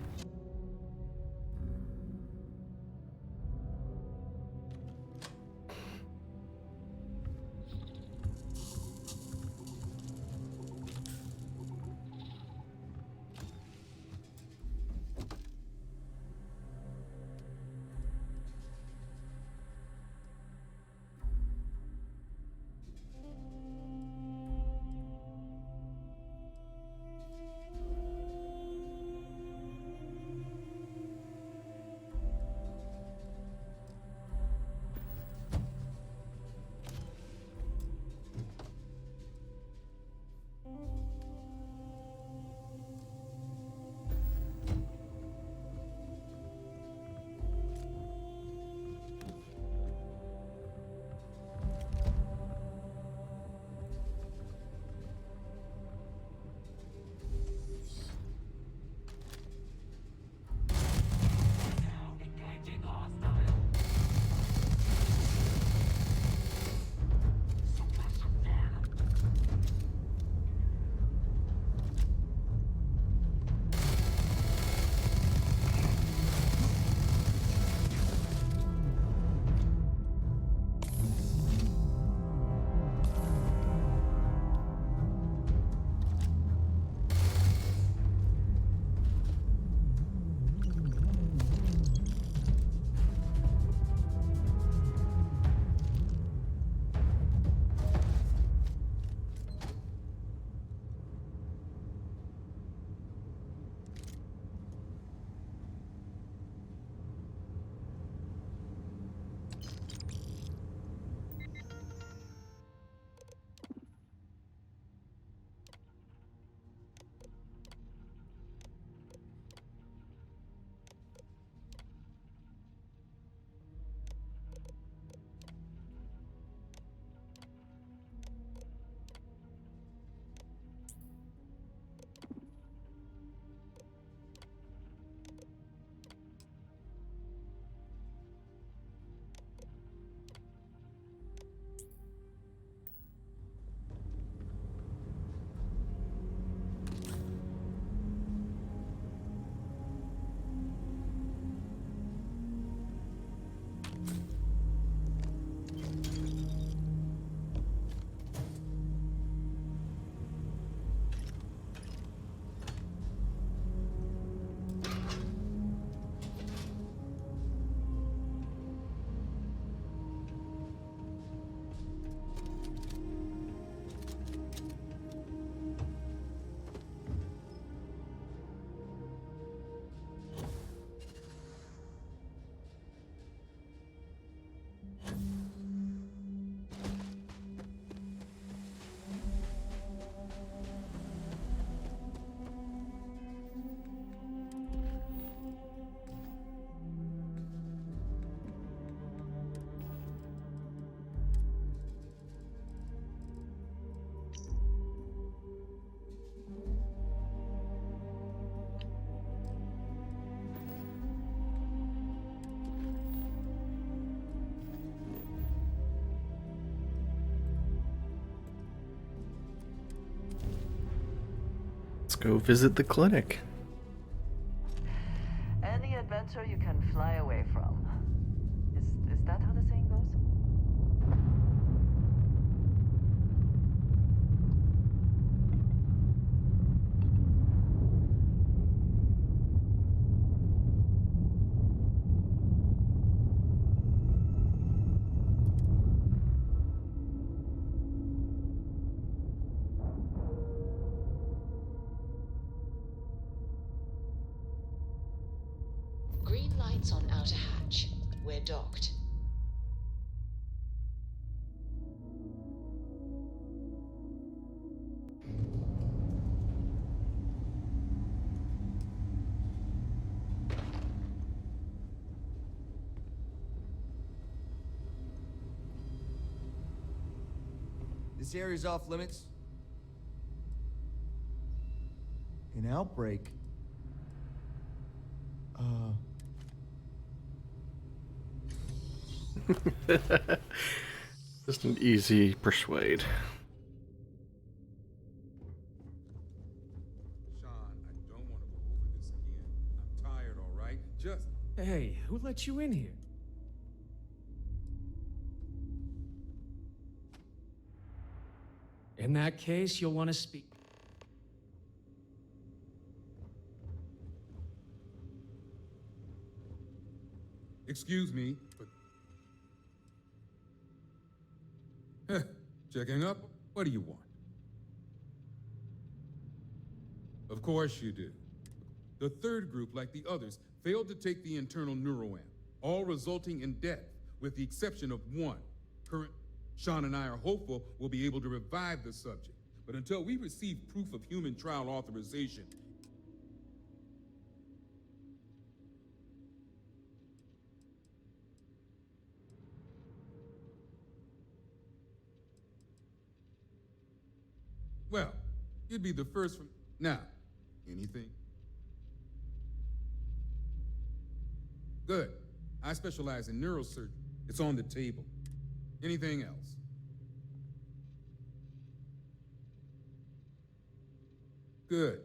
Let's go visit the clinic. Any adventure you can fly away from. Is that how the saying goes? Green lights on outer hatch. We're docked. This This area's off limits. An outbreak? Just an easy persuade. Sean, I don't want to go over this again. I'm tired, all right? Just... Hey, who let you in here? In that case, you'll want to speak. Excuse me, but... Checking up? What do you want? Of course you do. The third group, like the others, failed to take the internal neuroamp, all resulting in death, with the exception of one. Sean and I are hopeful we'll be able to revive the subject, but until we receive proof of human trial authorization, well, you'd be the first from... Now, anything? Good. I specialize in neurosurgery. It's on the table. Anything else? Good.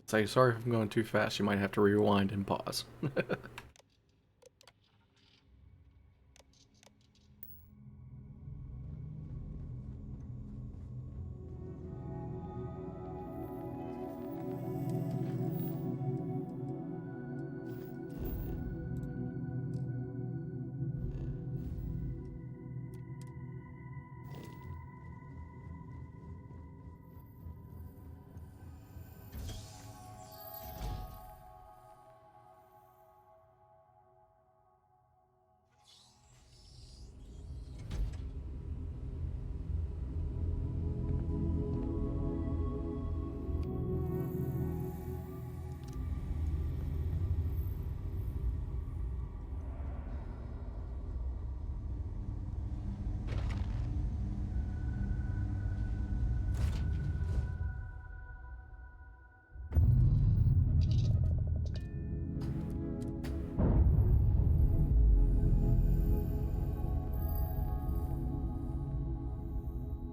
Say sorry if I'm going too fast. You might have to rewind and pause.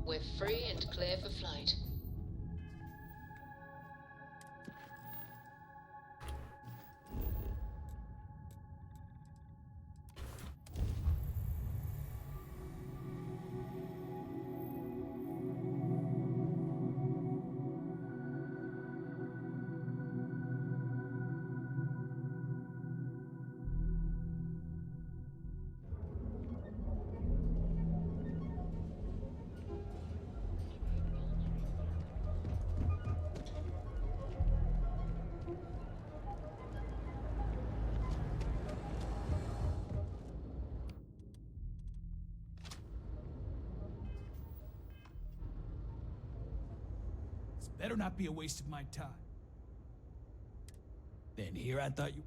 We're free and clear for flight. Better not be a waste of my time. Then here I thought you...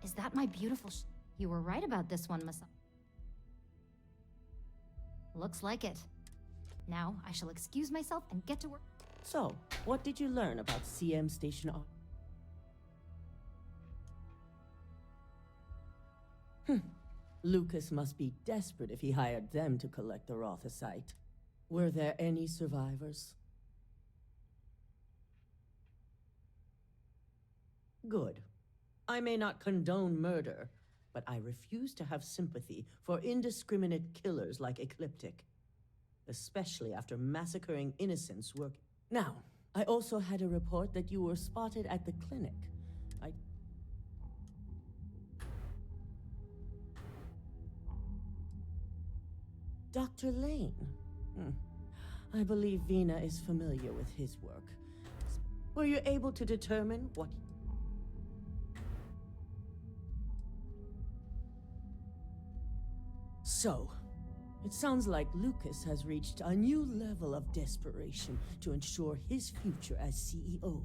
Is that my beautiful You were right about this one, Masa. Looks like it. Now, I shall excuse myself and get to work. So, what did you learn about CM Station R? Lucas must be desperate if he hired them to collect the Rothicite. Were there any survivors? Good. I may not condone murder, but I refuse to have sympathy for indiscriminate killers like Ecliptic, especially after massacring innocents Now, I also had a report that you were spotted at the clinic. Dr. Lane. I believe Vina is familiar with his work. Were you able to determine what... So, it sounds like Lucas has reached a new level of desperation to ensure his future as CEO.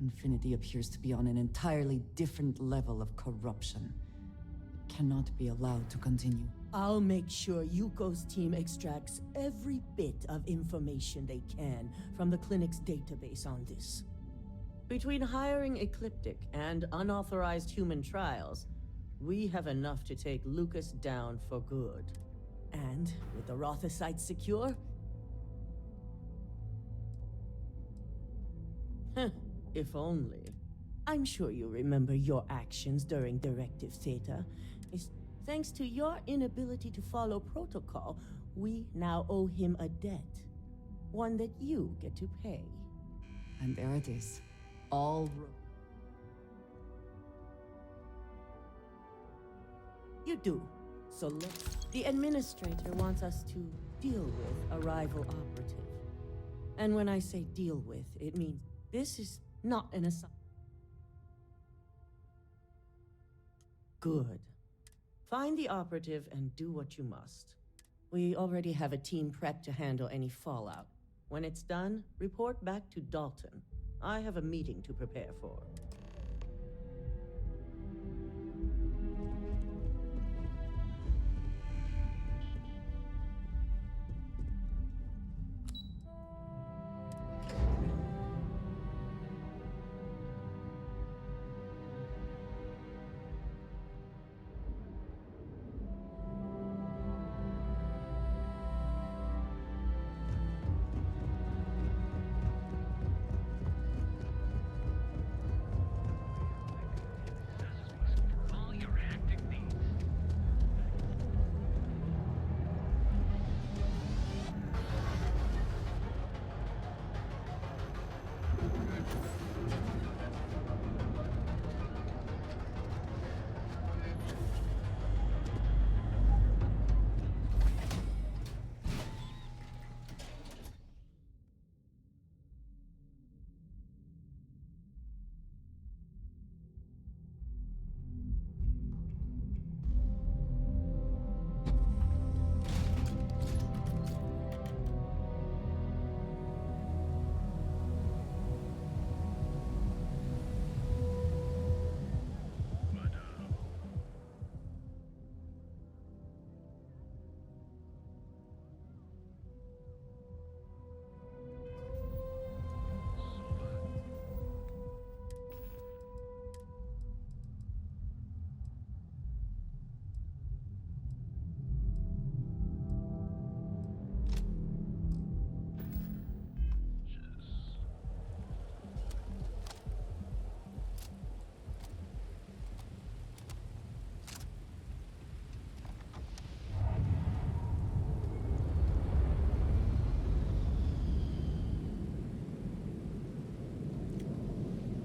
Infinity appears to be on an entirely different level of corruption. It cannot be allowed to continue. I'll make sure Yuko's team extracts every bit of information they can from the clinic's database on this. Between hiring Ecliptic and unauthorized human trials, we have enough to take Lucas down for good. And with the Rothicite secure... if only. I'm sure you remember your actions during Directive Theta. Thanks to your inability to follow protocol, we now owe him a debt. One that you get to pay. And there it is. All... You do. So the administrator wants us to deal with a rival operative. And when I say deal with, it means this is not an assumption. Good. Find the operative and do what you must. We already have a team prepped to handle any fallout. When it's done, report back to Dalton. I have a meeting to prepare for.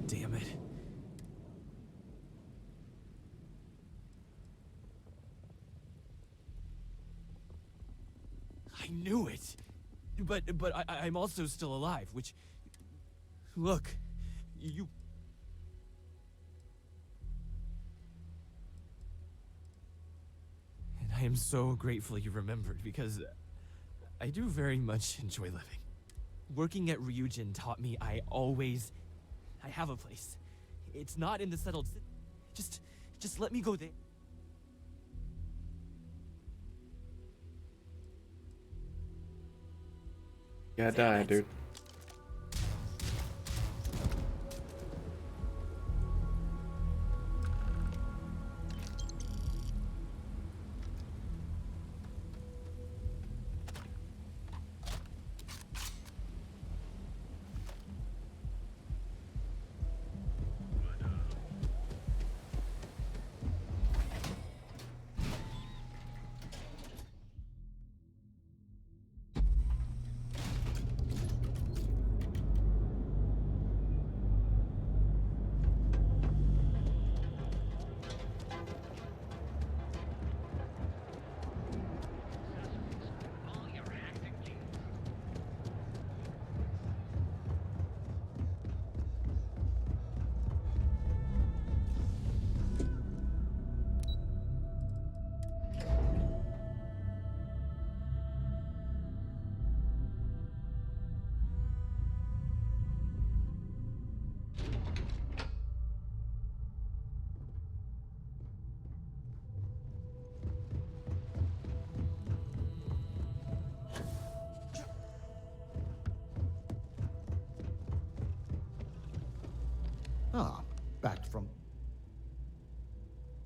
Damn it. I knew it! But I'm also still alive, which... Look, you... And I am so grateful you remembered, because I do very much enjoy living. Working at Ryugen taught me I have a place. It's not in the settled city. Just let me go there. Yeah, die, dude. Ah, back from...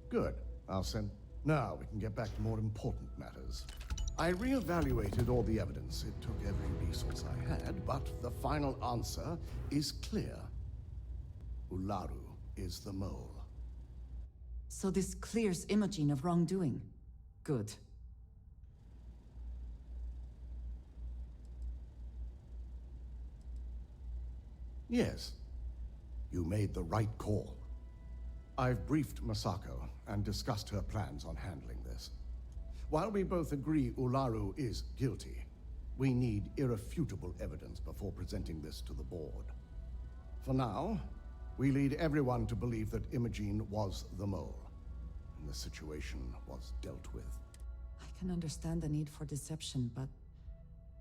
Good. I'll send... Now we can get back to more important matters. I reevaluated all the evidence. It took every resource I had, but the final answer is clear. Ularu is the mole. So this clears Imogen of wrongdoing. Good. Yes. You made the right call. I've briefed Masako and discussed her plans on handling this. While we both agree Ularu is guilty, we need irrefutable evidence before presenting this to the board. For now, we lead everyone to believe that Imogen was the mole, and the situation was dealt with. I can understand the need for deception, but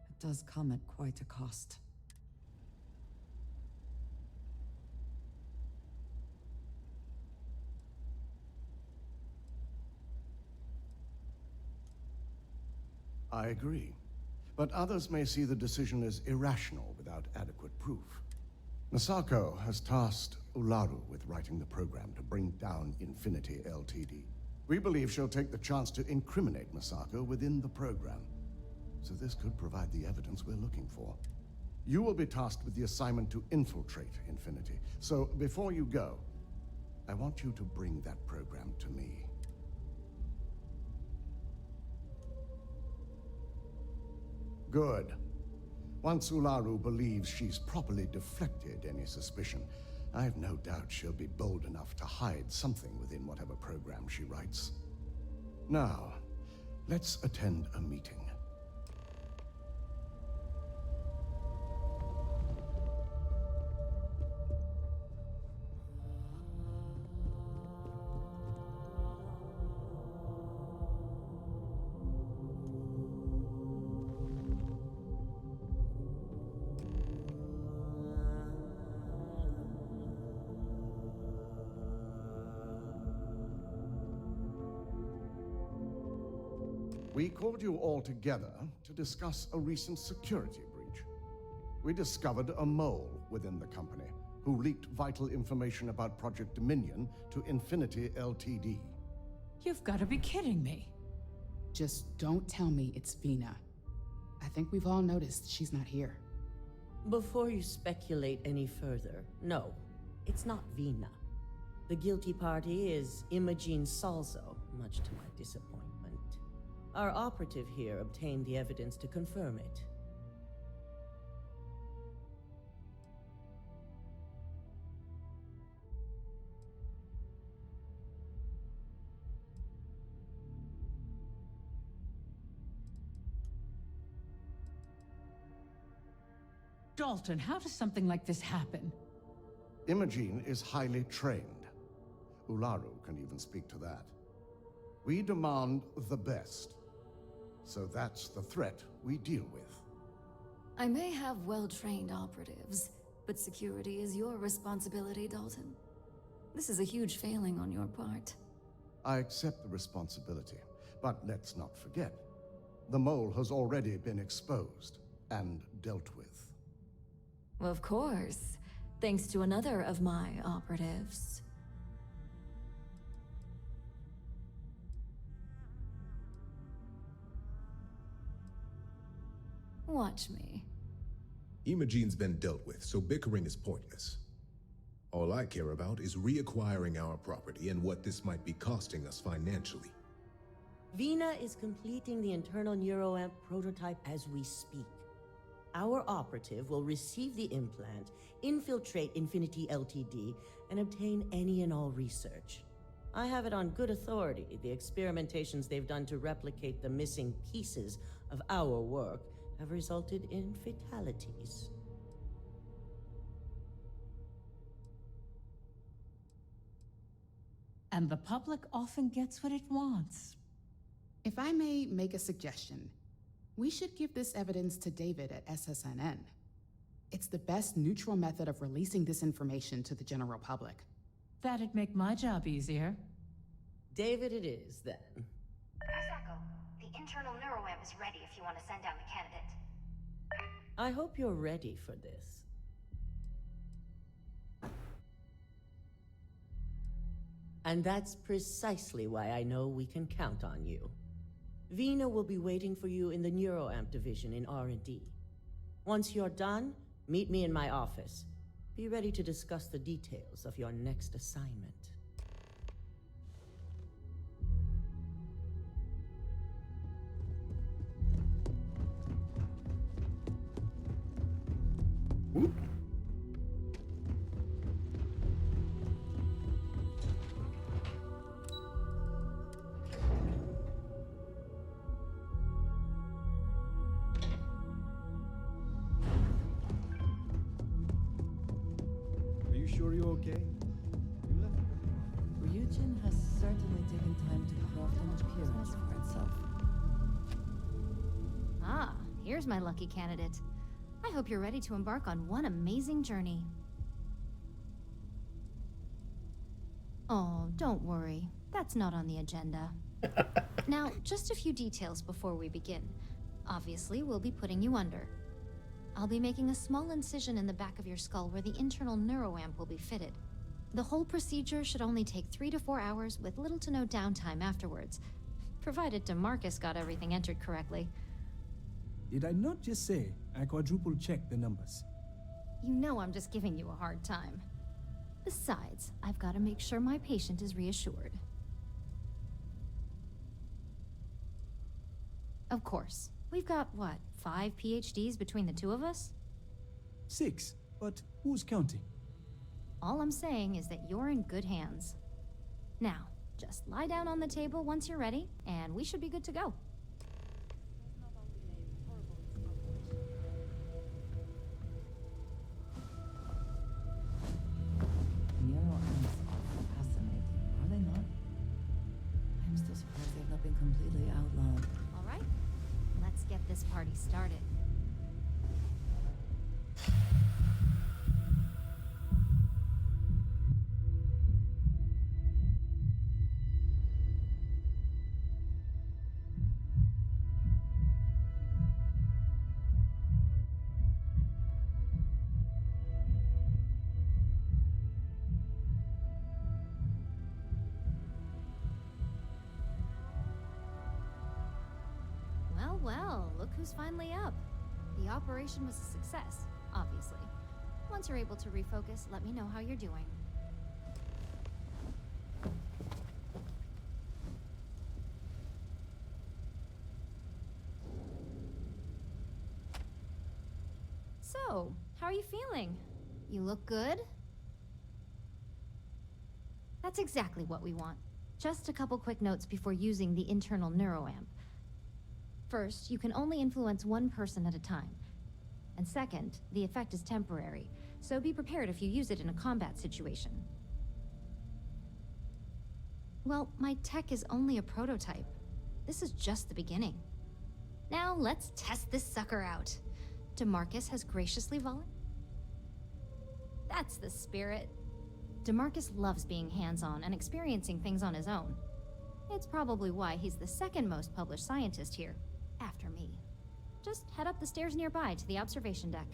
it does come at quite a cost. I agree. But others may see the decision as irrational without adequate proof. Masako has tasked Ularu with writing the program to bring down Infinity Ltd. We believe she'll take the chance to incriminate Masako within the program. So this could provide the evidence we're looking for. You will be tasked with the assignment to infiltrate Infinity. So before you go, I want you to bring that program to me. Good. Once Ularu believes she's properly deflected any suspicion, I have no doubt she'll be bold enough to hide something within whatever program she writes. Now, let's attend a meeting. We called you all together to discuss a recent security breach. We discovered a mole within the company who leaked vital information about Project Dominion to Infinity Ltd. You've got to be kidding me. Just don't tell me it's Vina. I think we've all noticed she's not here. Before you speculate any further, no, it's not Vina. The guilty party is Imogen Salzo, much to my disappointment. Our operative here obtained the evidence to confirm it. Dalton, how does something like this happen? Imogen is highly trained. Ularu can even speak to that. We demand the best. So that's the threat we deal with. I may have well-trained operatives, but security is your responsibility, Dalton. This is a huge failing on your part. I accept the responsibility, but let's not forget, the mole has already been exposed and dealt with. Of course, thanks to another of my operatives. Watch me. Imogene's been dealt with, so bickering is pointless. All I care about is reacquiring our property and what this might be costing us financially. Vina is completing the internal neuroamp prototype as we speak. Our operative will receive the implant, infiltrate Infinity Ltd, and obtain any and all research. I have it on good authority the experimentations they've done to replicate the missing pieces of our work have resulted in fatalities. And the public often gets what it wants. If I may make a suggestion, we should give this evidence to David at SSNN. It's the best neutral method of releasing this information to the general public. That'd make my job easier. David it is, then. Misako, the internal neuroamp is ready if you want to send down the candidate. I hope you're ready for this. And that's precisely why I know we can count on you. Vina will be waiting for you in the neuroamp division in R&D. Once you're done, meet me in my office. Be ready to discuss the details of your next assignment. Whoop. Are you sure you're okay? You left. Ryugen has certainly taken time to craft an appearance for itself. Ah, here's my lucky candidate. I hope you're ready to embark on one amazing journey. Oh, don't worry. That's not on the agenda. Now, just a few details before we begin. Obviously, we'll be putting you under. I'll be making a small incision in the back of your skull where the internal neuroamp will be fitted. The whole procedure should only take 3 to 4 hours with little to no downtime afterwards, provided DeMarcus got everything entered correctly. Did I not just say I quadruple-checked the numbers? You know I'm just giving you a hard time. Besides, I've got to make sure my patient is reassured. Of course. We've got, what, 5 PhDs between the two of us? 6, but who's counting? All I'm saying is that you're in good hands. Now, just lie down on the table once you're ready, and we should be good to go. Neuroamps are fascinating, are they not? I'm still surprised they've not been completely outlawed. All right, let's get this party started. Well, look who's finally up. The operation was a success, obviously. Once you're able to refocus, let me know how you're doing. So, how are you feeling? You look good? That's exactly what we want. Just a couple quick notes before using the internal neuroamp. First, you can only influence one person at a time. And second, the effect is temporary, so be prepared if you use it in a combat situation. Well, my tech is only a prototype. This is just the beginning. Now, let's test this sucker out. DeMarcus has graciously volunteered. That's the spirit. DeMarcus loves being hands-on and experiencing things on his own. It's probably why he's the second most published scientist here, after me. Just head up the stairs nearby to the observation deck.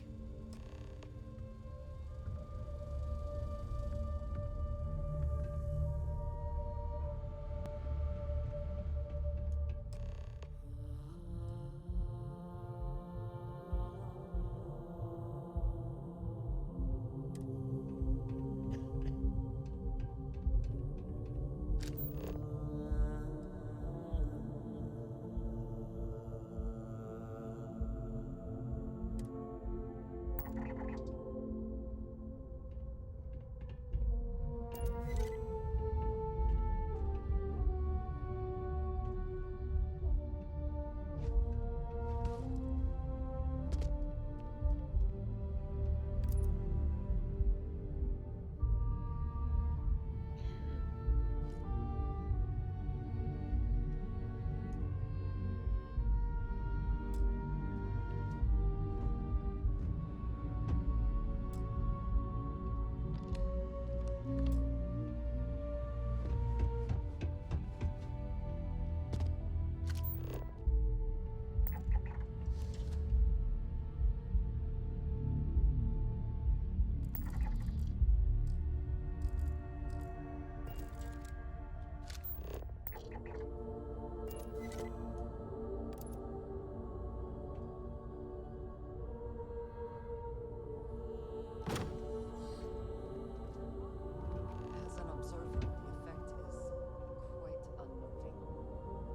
As an observer, the effect is quite unnerving.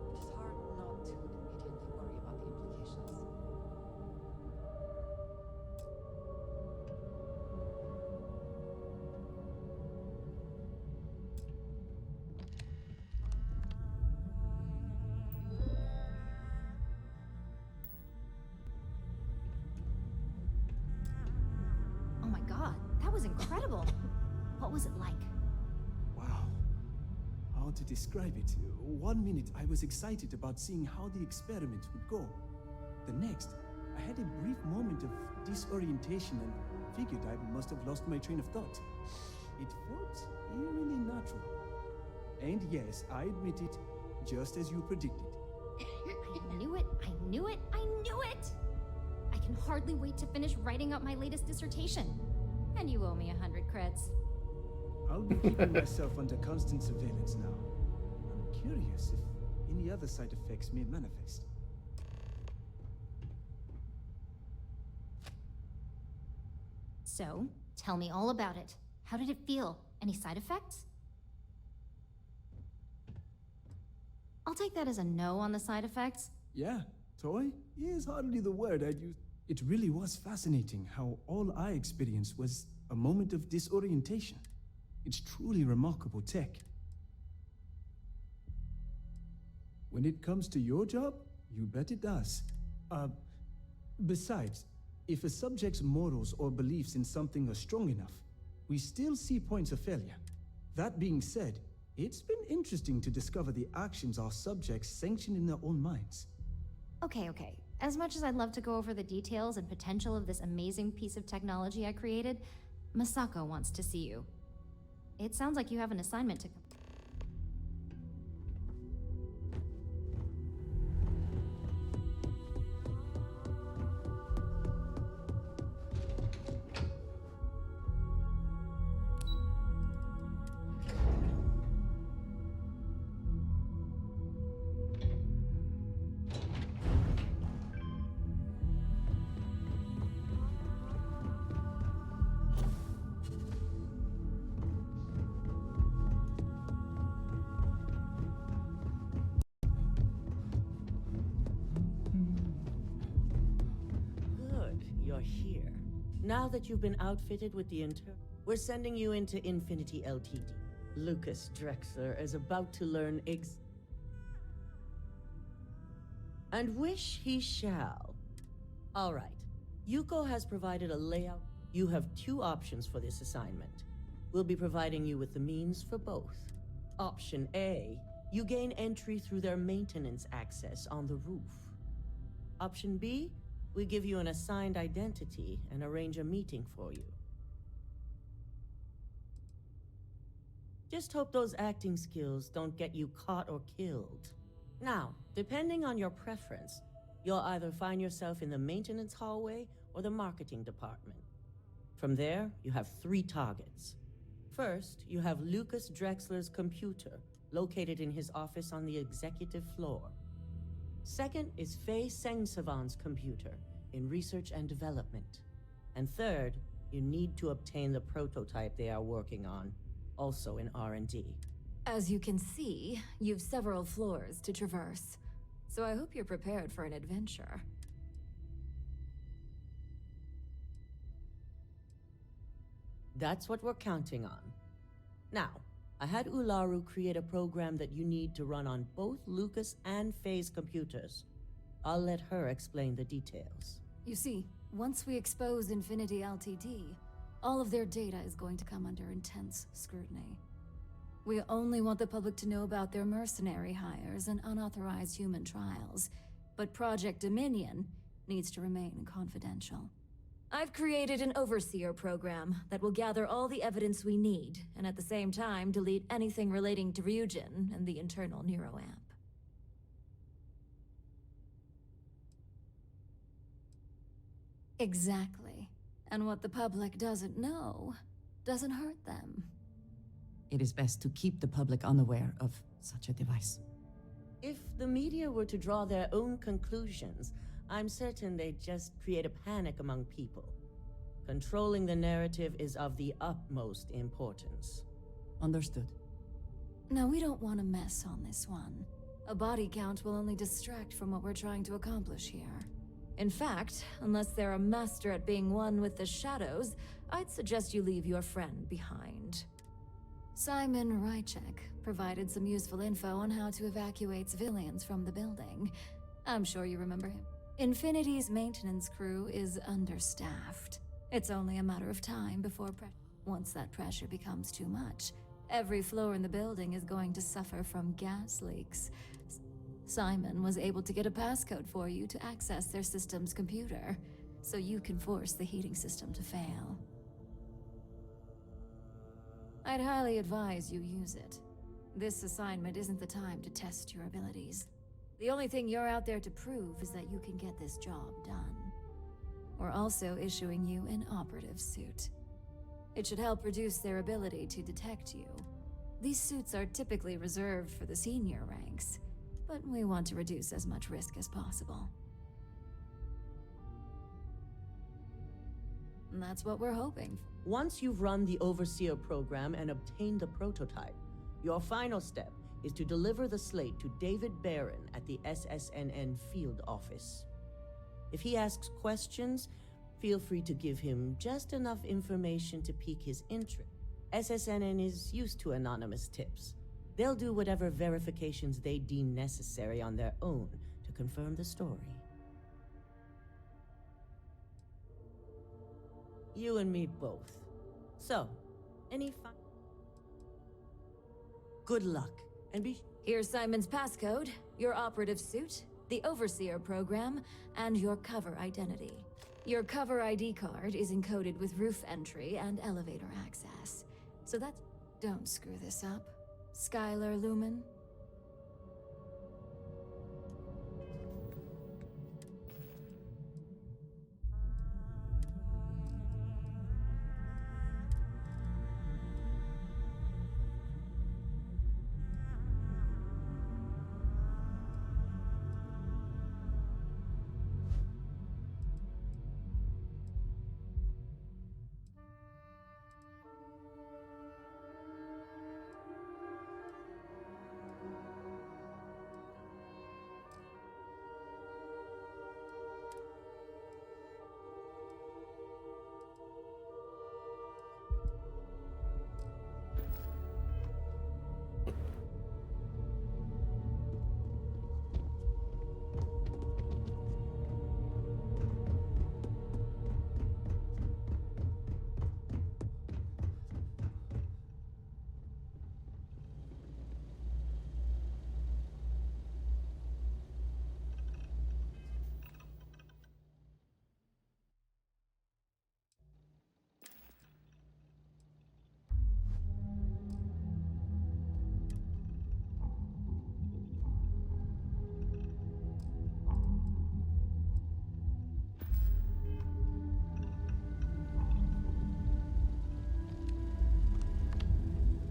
It is hard not to immediately worry about the implications. Oh my god, that was incredible! What was it like? Wow. How to describe it? 1 minute I was excited about seeing how the experiment would go. The next, I had a brief moment of disorientation and figured I must have lost my train of thought. It felt eerily natural. And yes, I admit it, just as you predicted. I knew it, I knew it, I knew it! I can hardly wait to finish writing up my latest dissertation. And you owe me 100 creds. I'll be keeping myself under constant surveillance now. I'm curious if any other side effects may manifest. So, tell me all about it. How did it feel? Any side effects? I'll take that as a no on the side effects. Yeah, toy is hardly the word I'd use. It really was fascinating how all I experienced was a moment of disorientation. It's truly remarkable tech. When it comes to your job, you bet it does. Besides, if a subject's morals or beliefs in something are strong enough, we still see points of failure. That being said, it's been interesting to discover the actions our subjects sanction in their own minds. Okay. As much as I'd love to go over the details and potential of this amazing piece of technology I created, Masako wants to see you. It sounds like you have an assignment to complete. Good, you're here. Now that you've been outfitted with the we're sending you into Infinity LTD. Lucas Drexler is about to learn and wish he shall. All right. Yuko has provided a layout. You have two options for this assignment. We'll be providing you with the means for both. Option A, you gain entry through their maintenance access on the roof. Option B, we give you an assigned identity and arrange a meeting for you. Just hope those acting skills don't get you caught or killed. Now, depending on your preference, you'll either find yourself in the maintenance hallway or the marketing department. From there, you have 3 targets. First, you have Lucas Drexler's computer, located in his office on the executive floor. Second is Faye Sengsavan's computer, in research and development. And third, you need to obtain the prototype they are working on, also in R&D. As you can see, you've several floors to traverse. So I hope you're prepared for an adventure. That's what we're counting on. Now, I had Ularu create a program that you need to run on both Lucas and Faye's computers. I'll let her explain the details. You see, once we expose Infinity Ltd, all of their data is going to come under intense scrutiny. We only want the public to know about their mercenary hires and unauthorized human trials, but Project Dominion needs to remain confidential. I've created an overseer program that will gather all the evidence we need, and at the same time delete anything relating to Ryugen and the internal neuroamp. Exactly. And what the public doesn't know doesn't hurt them. It is best to keep the public unaware of such a device. If the media were to draw their own conclusions, I'm certain they'd just create a panic among people. Controlling the narrative is of the utmost importance. Understood. Now, we don't want to mess on this one. A body count will only distract from what we're trying to accomplish here. In fact, unless they're a master at being one with the shadows, I'd suggest you leave your friend behind. Simon Rychek provided some useful info on how to evacuate civilians from the building. I'm sure you remember him. Infinity's maintenance crew is understaffed. It's only a matter of time before once that pressure becomes too much, every floor in the building is going to suffer from gas leaks. Simon was able to get a passcode for you to access their system's computer, so you can force the heating system to fail. I'd highly advise you use it. This assignment isn't the time to test your abilities. The only thing you're out there to prove is that you can get this job done. We're also issuing you an operative suit. It should help reduce their ability to detect you. These suits are typically reserved for the senior ranks, but we want to reduce as much risk as possible. And that's what we're hoping for. Once you've run the Overseer program and obtained the prototype, your final step is to deliver the slate to David Barron at the SSNN field office. If he asks questions, feel free to give him just enough information to pique his interest. SSNN is used to anonymous tips. They'll do whatever verifications they deem necessary on their own to confirm the story. You and me both. So, good luck, and be... Here's Simon's passcode, your operative suit, the Overseer program, and your cover identity. Your cover ID card is encoded with roof entry and elevator access. So that's... Don't screw this up. Skylar Lumen?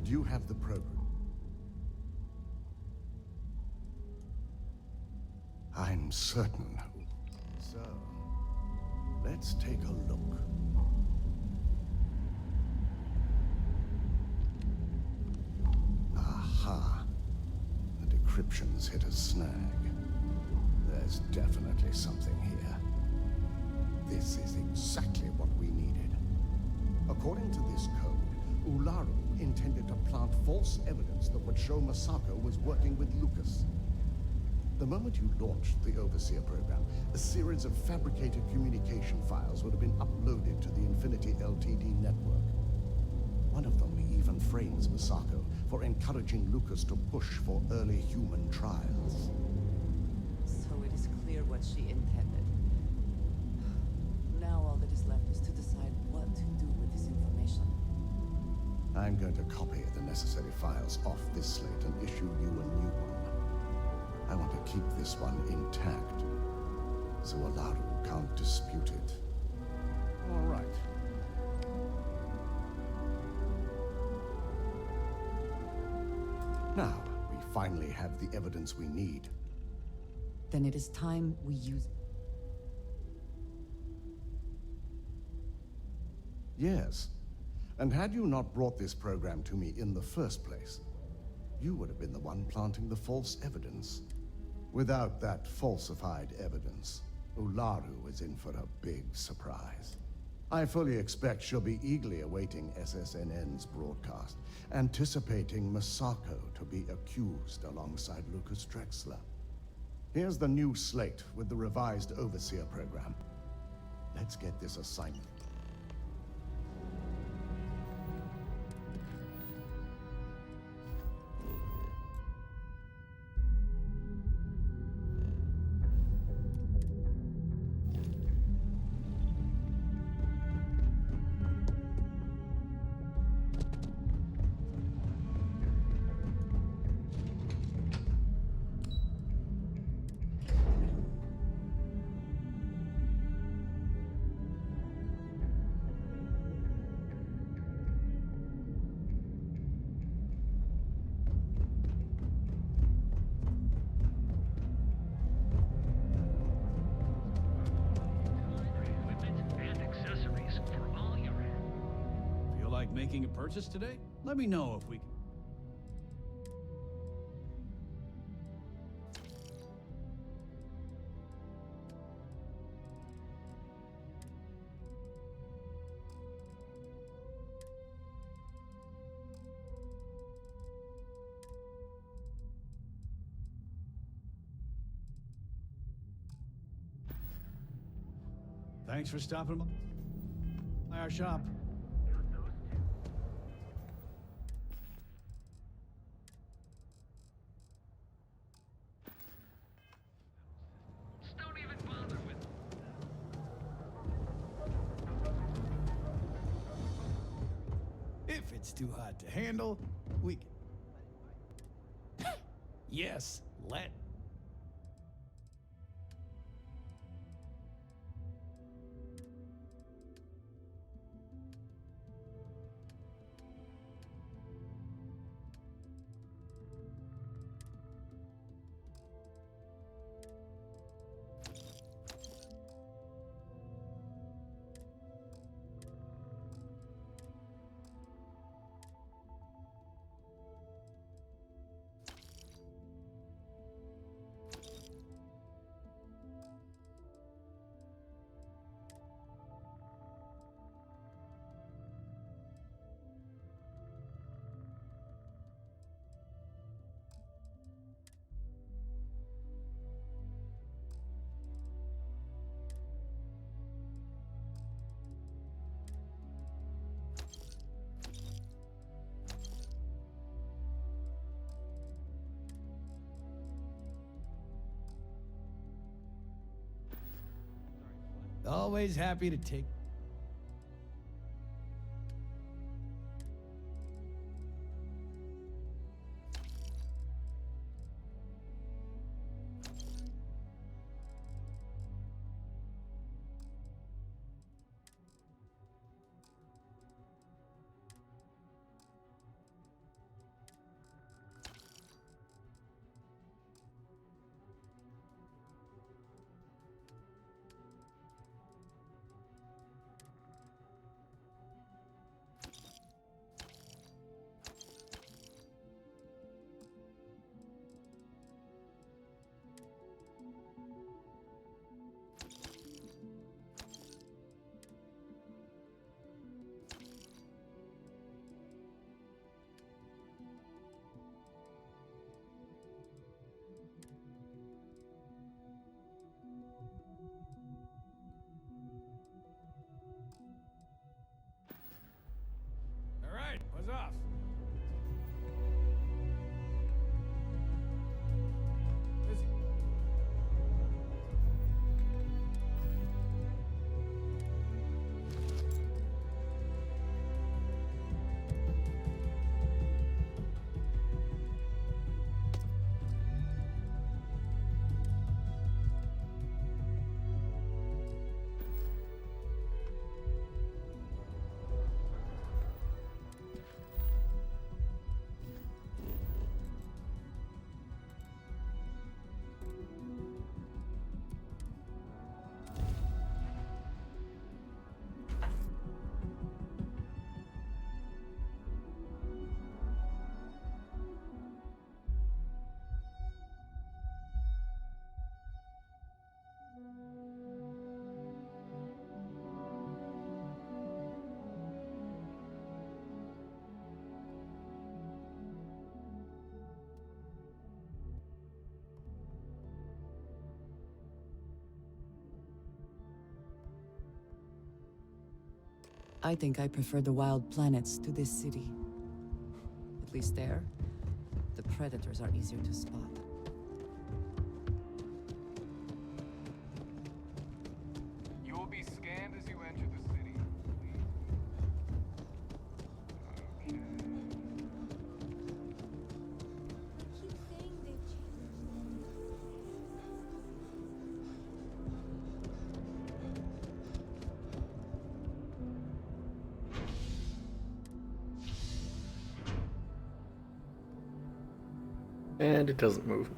Do you have the program? I'm certain. So, let's take a look. Aha. The decryption's hit a snag. There's definitely something here. This is exactly what we needed. According to this code, Ularu intended to plant false evidence that would show Masako was working with Lucas. The moment you launched the Overseer program, a series of fabricated communication files would have been uploaded to the Infinity LTD network. One of them even frames Masako for encouraging Lucas to push for early human trials. So it is clear what she intended. Now all that is left is to decide what to do with this information. I'm going to copy the necessary files off this slate and issue you a new one. I want to keep this one intact, so Ularu can't dispute it. All right. Now, we finally have the evidence we need. Then it is time we use it. Yes. And had you not brought this program to me in the first place, you would have been the one planting the false evidence. Without that falsified evidence, Ularu is in for a big surprise. I fully expect she'll be eagerly awaiting SSNN's broadcast, anticipating Masako to be accused alongside Lucas Drexler. Here's the new slate with the revised Overseer program. Let's get this assignment. Making a purchase today? Let me know if we can. Thanks for stopping by our shop. If it's too hot to handle, we can... Yes, let... Always happy to take... I think I prefer the wild planets to this city. At least there, the predators are easier to spot. You will be scanned as you enter the city. Okay. And it doesn't move.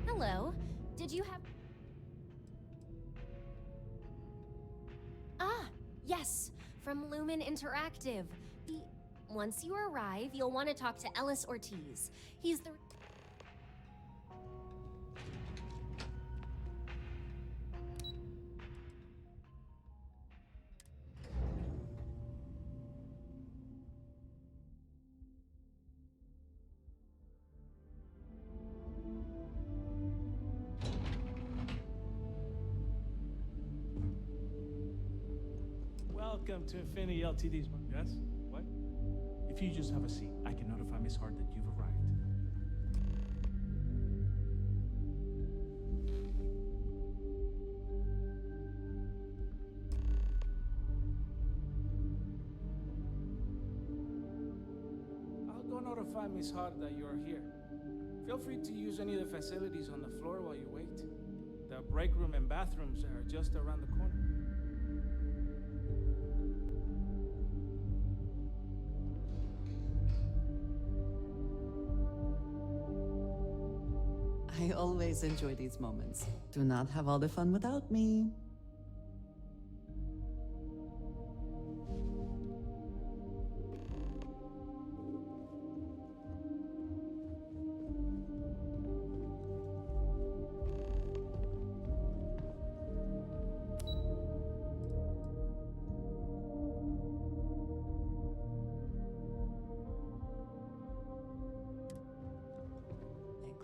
Hello. Did you have... Ah, yes. From Lumen Interactive. Once you arrive, you'll want to talk to Ellis Ortiz. He's the... Welcome to Infinity Ltd's. Yes? What? If you just have a seat, I can notify Miss Hart that you've arrived. I'll go notify Miss Hart that you're here. Feel free to use any of the facilities on the floor while you wait. The break room and bathrooms are just around the corner. I always enjoy these moments. Do not have all the fun without me.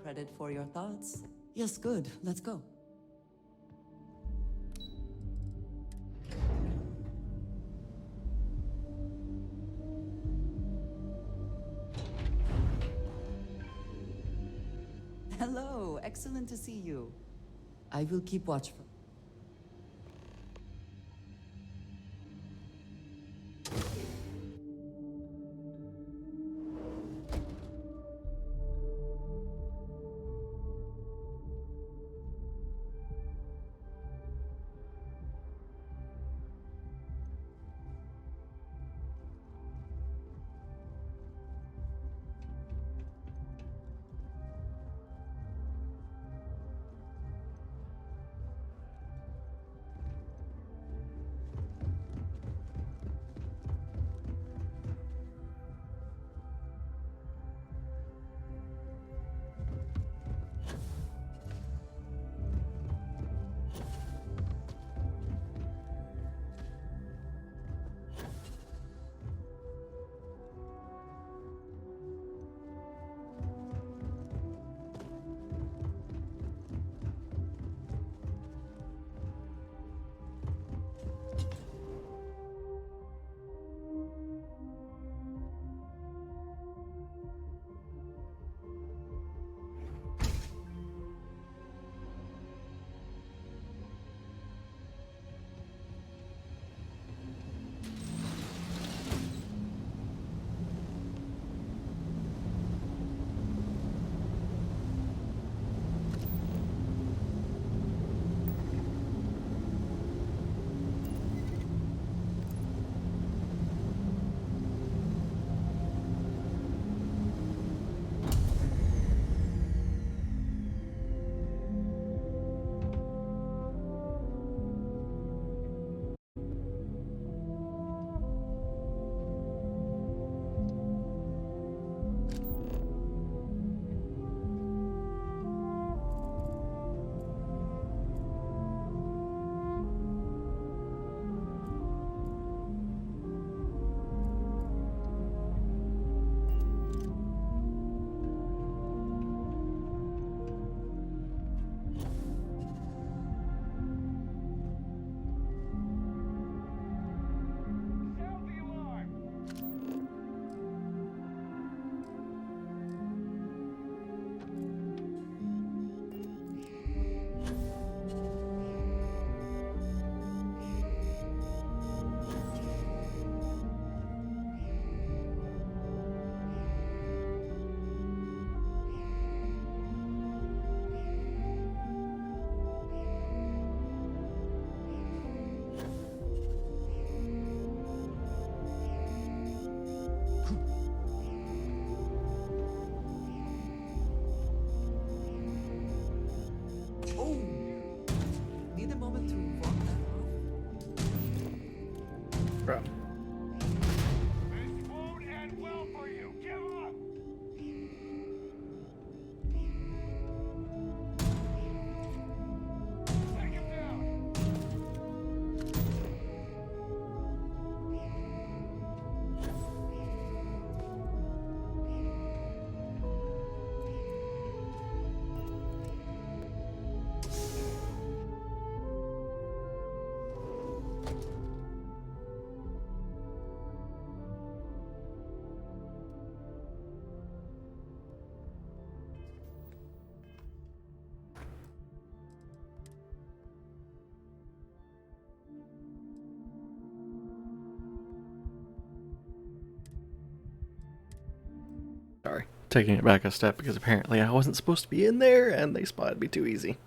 Credit for your thoughts. Yes, good. Let's go. Hello. Excellent to see you. I will keep watch for... crap. Sorry, taking it back a step because apparently I wasn't supposed to be in there and they spotted me too easy.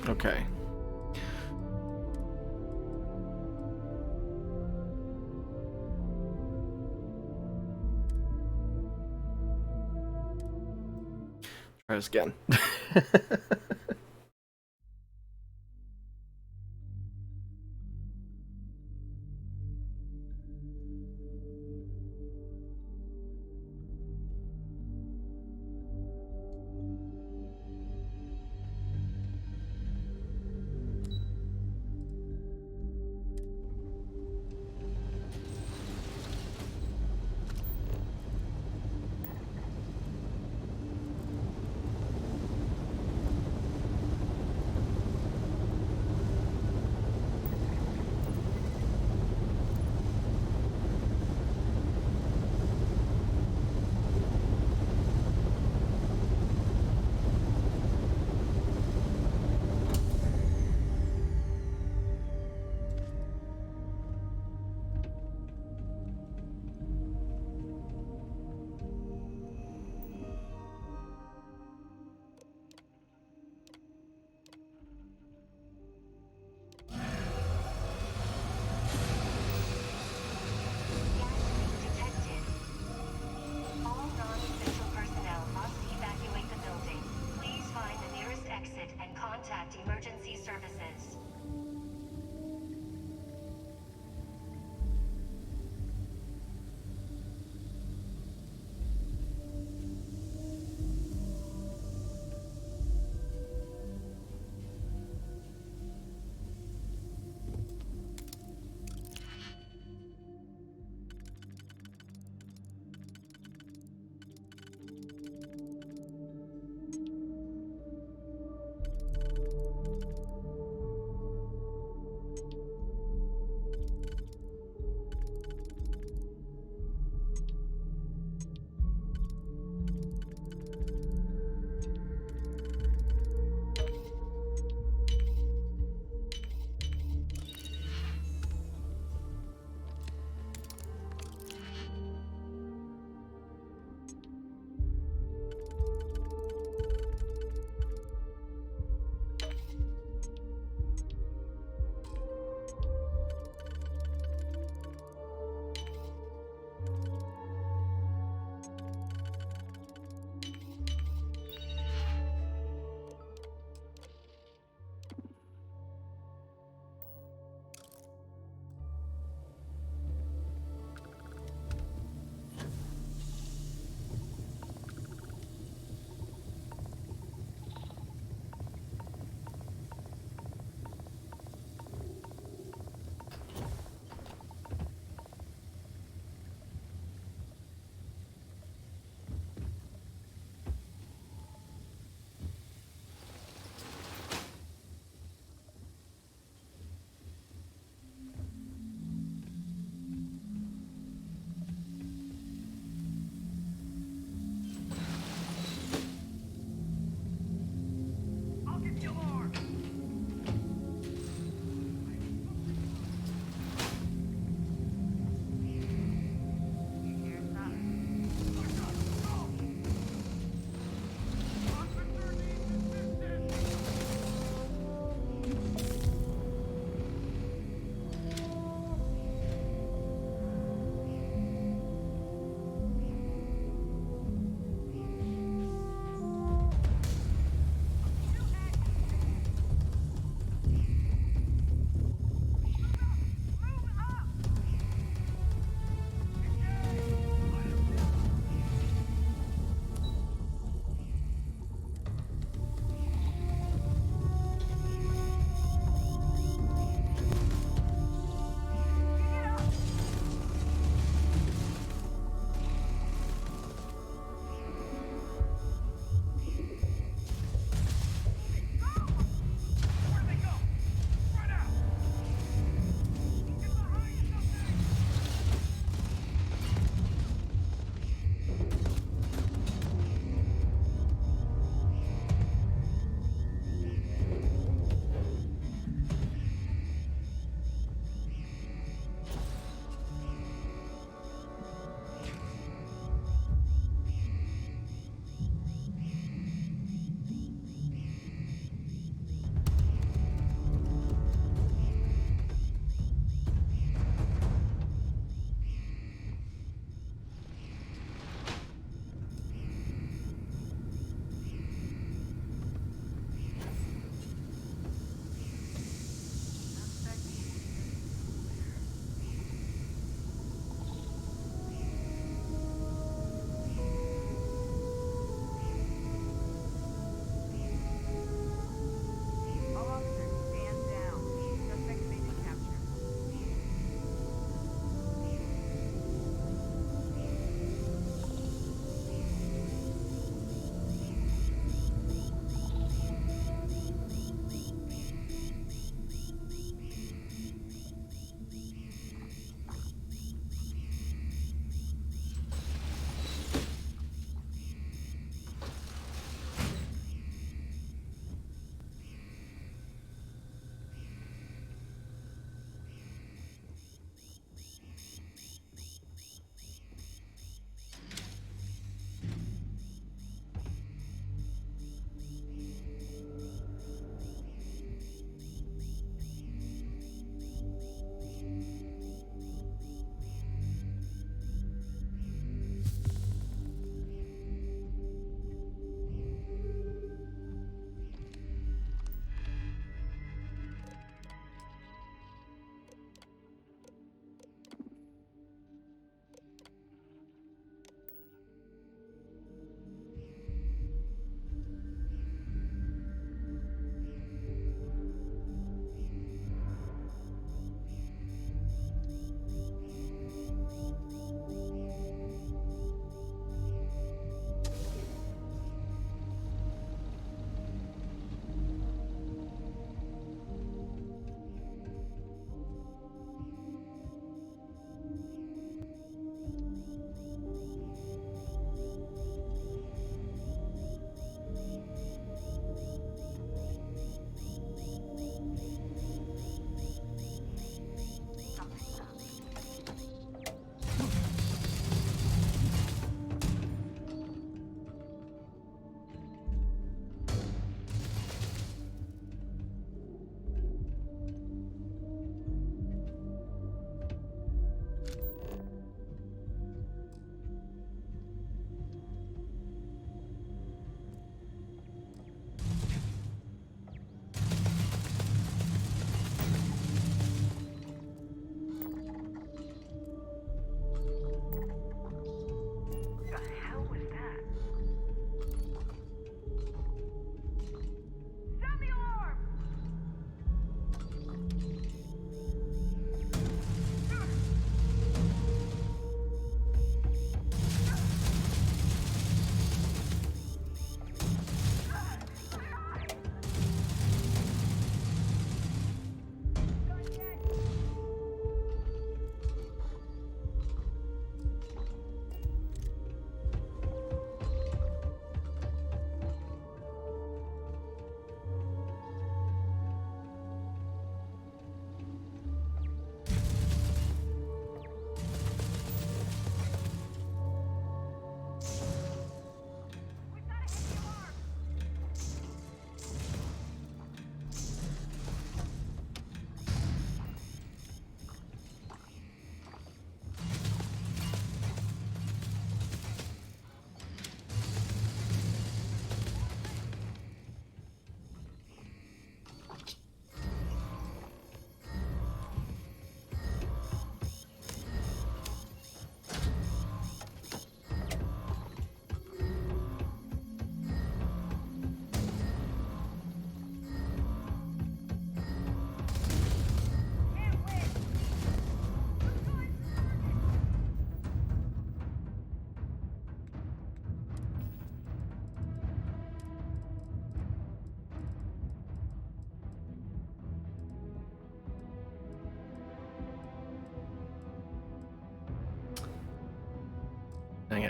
Okay. Try this again. All non-essential personnel must evacuate the building. Please find the nearest exit and contact emergency services.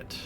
it.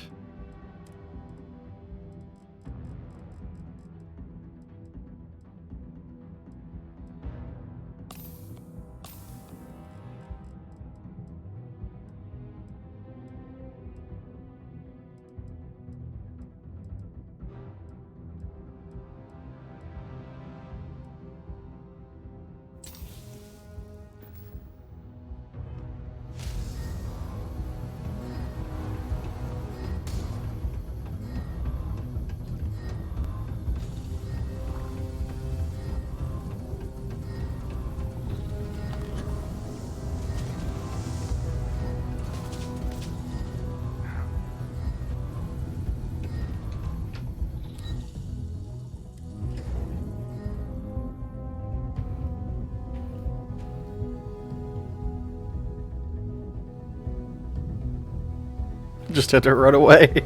Just had to run away.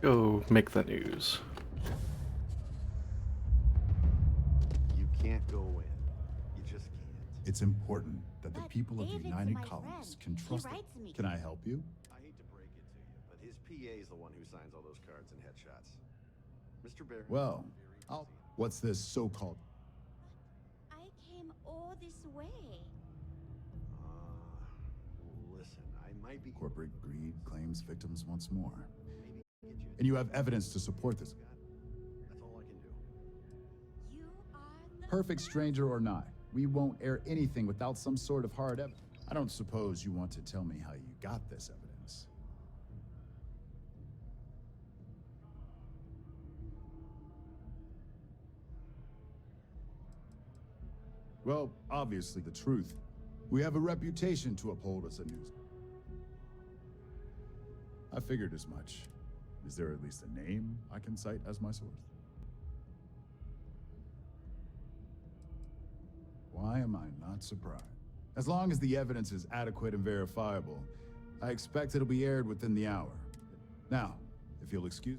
Go make the news. You can't go in. You just can't. It's important that the people of the David's United my Colonies friend. can He trust it. writes me. Can I help you? I hate to break it to you, but his PA is the one who signs all those cards and headshots. Mr. Barry. Well, what's this so-called? I came all this way. Listen, I might be. Corporate greed claims victims once more. And you have evidence to support this. That's all I can do. You are the Perfect stranger or not, we won't air anything without some sort of hard evidence. I don't suppose you want to tell me how you got this evidence. Well, obviously the truth. We have a reputation to uphold as a news. I figured as much. Is there at least a name I can cite as my source? Why am I not surprised? As long as the evidence is adequate and verifiable, I expect it'll be aired within the hour. Now, if you'll excuse...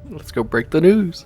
Let's go break the news.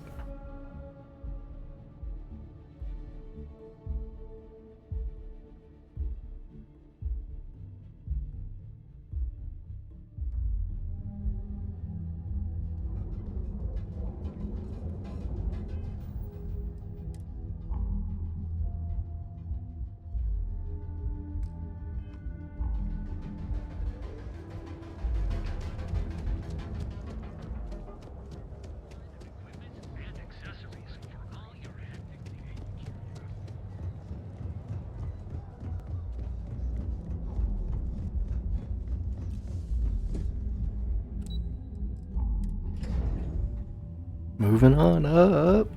Moving on up.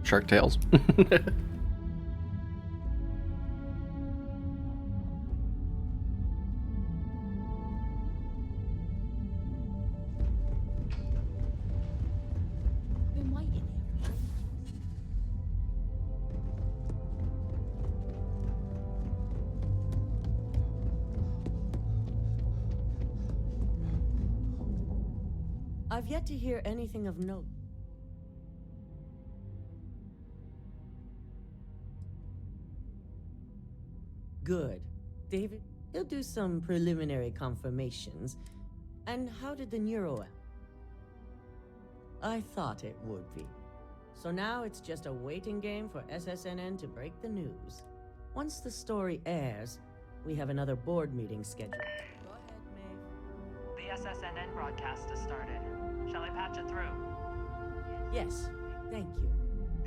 Shark Tales. Been waiting here. I've yet to hear anything of note. Good. David, he'll do some preliminary confirmations. And how did the neuro... I thought it would be. So now it's just a waiting game for SSNN to break the news. Once the story airs, we have another board meeting scheduled. Go ahead, Maeve. The SSNN broadcast has started. Shall I patch it through? Yes, thank you.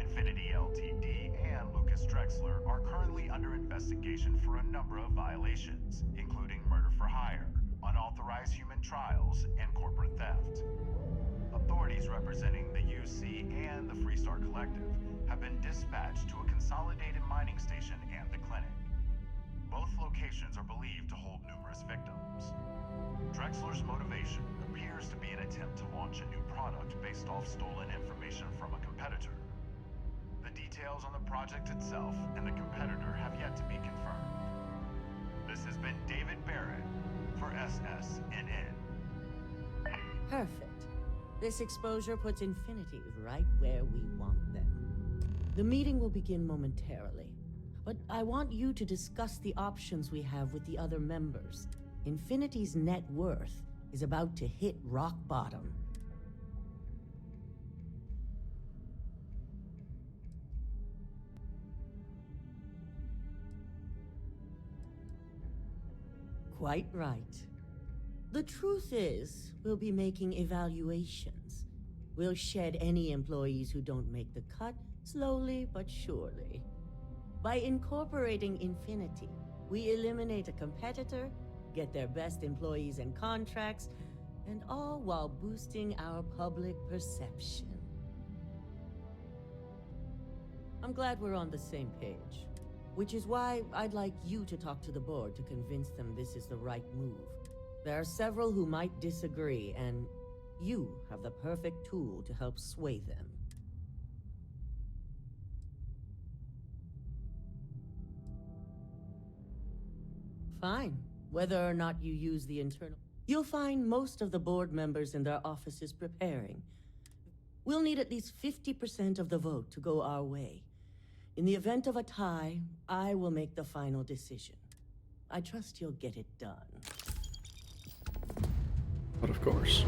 Infinity Ltd. and Lucas Drexler are currently under investigation for a number of violations, including murder for hire, unauthorized human trials, and corporate theft. Authorities authorities representing the UC and the Freestar Collective have been dispatched to a consolidated mining station and the clinic. Both locations are believed to hold numerous victims. Drexler's motivation appears to be an attempt to launch a new product based off stolen information from a competitor. The details on the project itself and the competitor have yet to be confirmed. This has been David Barrett for SSNN. Perfect. This exposure puts Infinity right where we want them. The meeting will begin momentarily, but I want you to discuss the options we have with the other members. Infinity's net worth is about to hit rock bottom. Quite right. The truth is, we'll be making evaluations. We'll shed any employees who don't make the cut, slowly but surely. By incorporating Infinity, we eliminate a competitor, get their best employees and contracts, and all while boosting our public perception. I'm glad we're on the same page, which is why I'd like you to talk to the board to convince them this is the right move. There are several who might disagree, and you have the perfect tool to help sway them. Fine. Whether or not you use the internal... You'll find most of the board members in their offices preparing. We'll need at least 50% of the vote to go our way. In the event of a tie, I will make the final decision. I trust you'll get it done. But of course.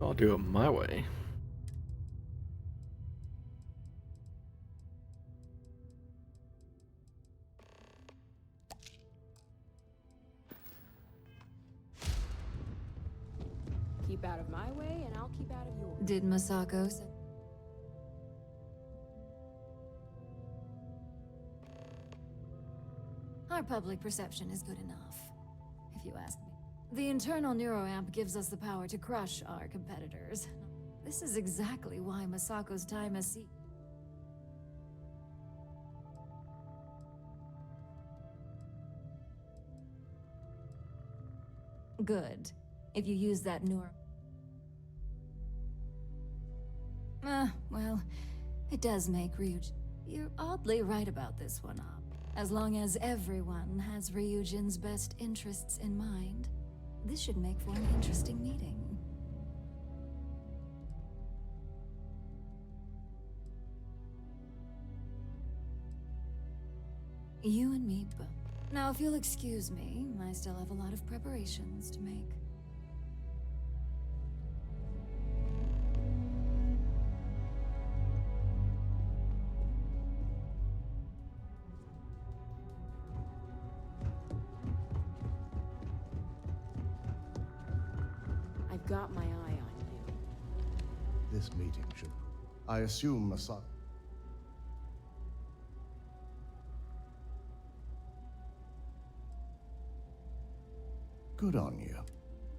I'll do it my way. Keep out of my way, and I'll keep out of yours. Did Masako say? Our public perception is good enough, if you ask me. The internal neuroamp gives us the power to crush our competitors. This is exactly why Masako's time as Good. If you use that well, it does make Ryugen. You're oddly right about this one up. As long as everyone has Ryugen's best interests in mind, this should make for an interesting meeting. You and me both. Now, if you'll excuse me, I still have a lot of preparations to make. I've got my eye on you. This meeting should... I assume Masako... Good on you.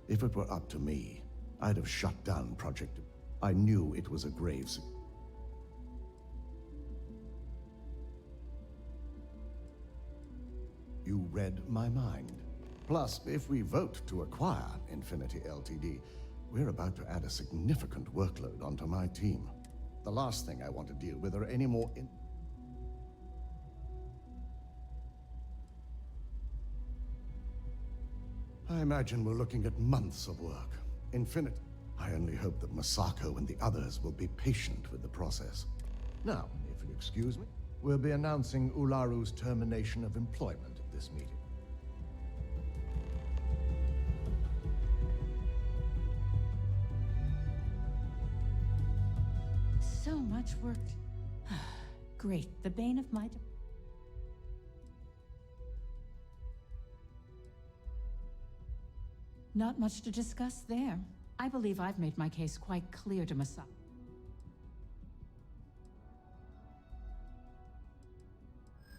If it were up to me, I'd have shut down Project... I knew it was a grave... You read my mind. Plus, if we vote to acquire Infinity Ltd, we're about to add a significant workload onto my team. The last thing I want to deal with are any more I imagine we're looking at months of work. Infinity. I only hope that Masako and the others will be patient with the process. Now, if you'll excuse me, we'll be announcing Ularu's termination of employment at this meeting. So much work. Great, the bane of my... Not much to discuss there. I believe I've made my case quite clear to Masako.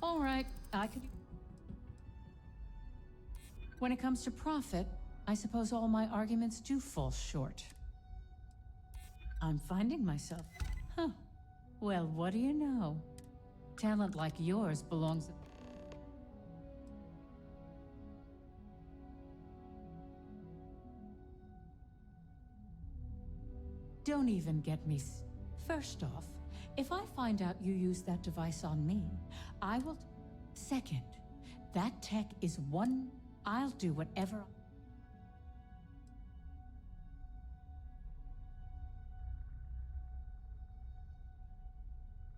All right, I could... When it comes to profit, I suppose all my arguments do fall short. I'm finding myself. Huh. Well, what do you know? Talent like yours belongs. Don't even get me. First off, if I find out you used that device on me, I will. Second, that tech is one. I'll do whatever.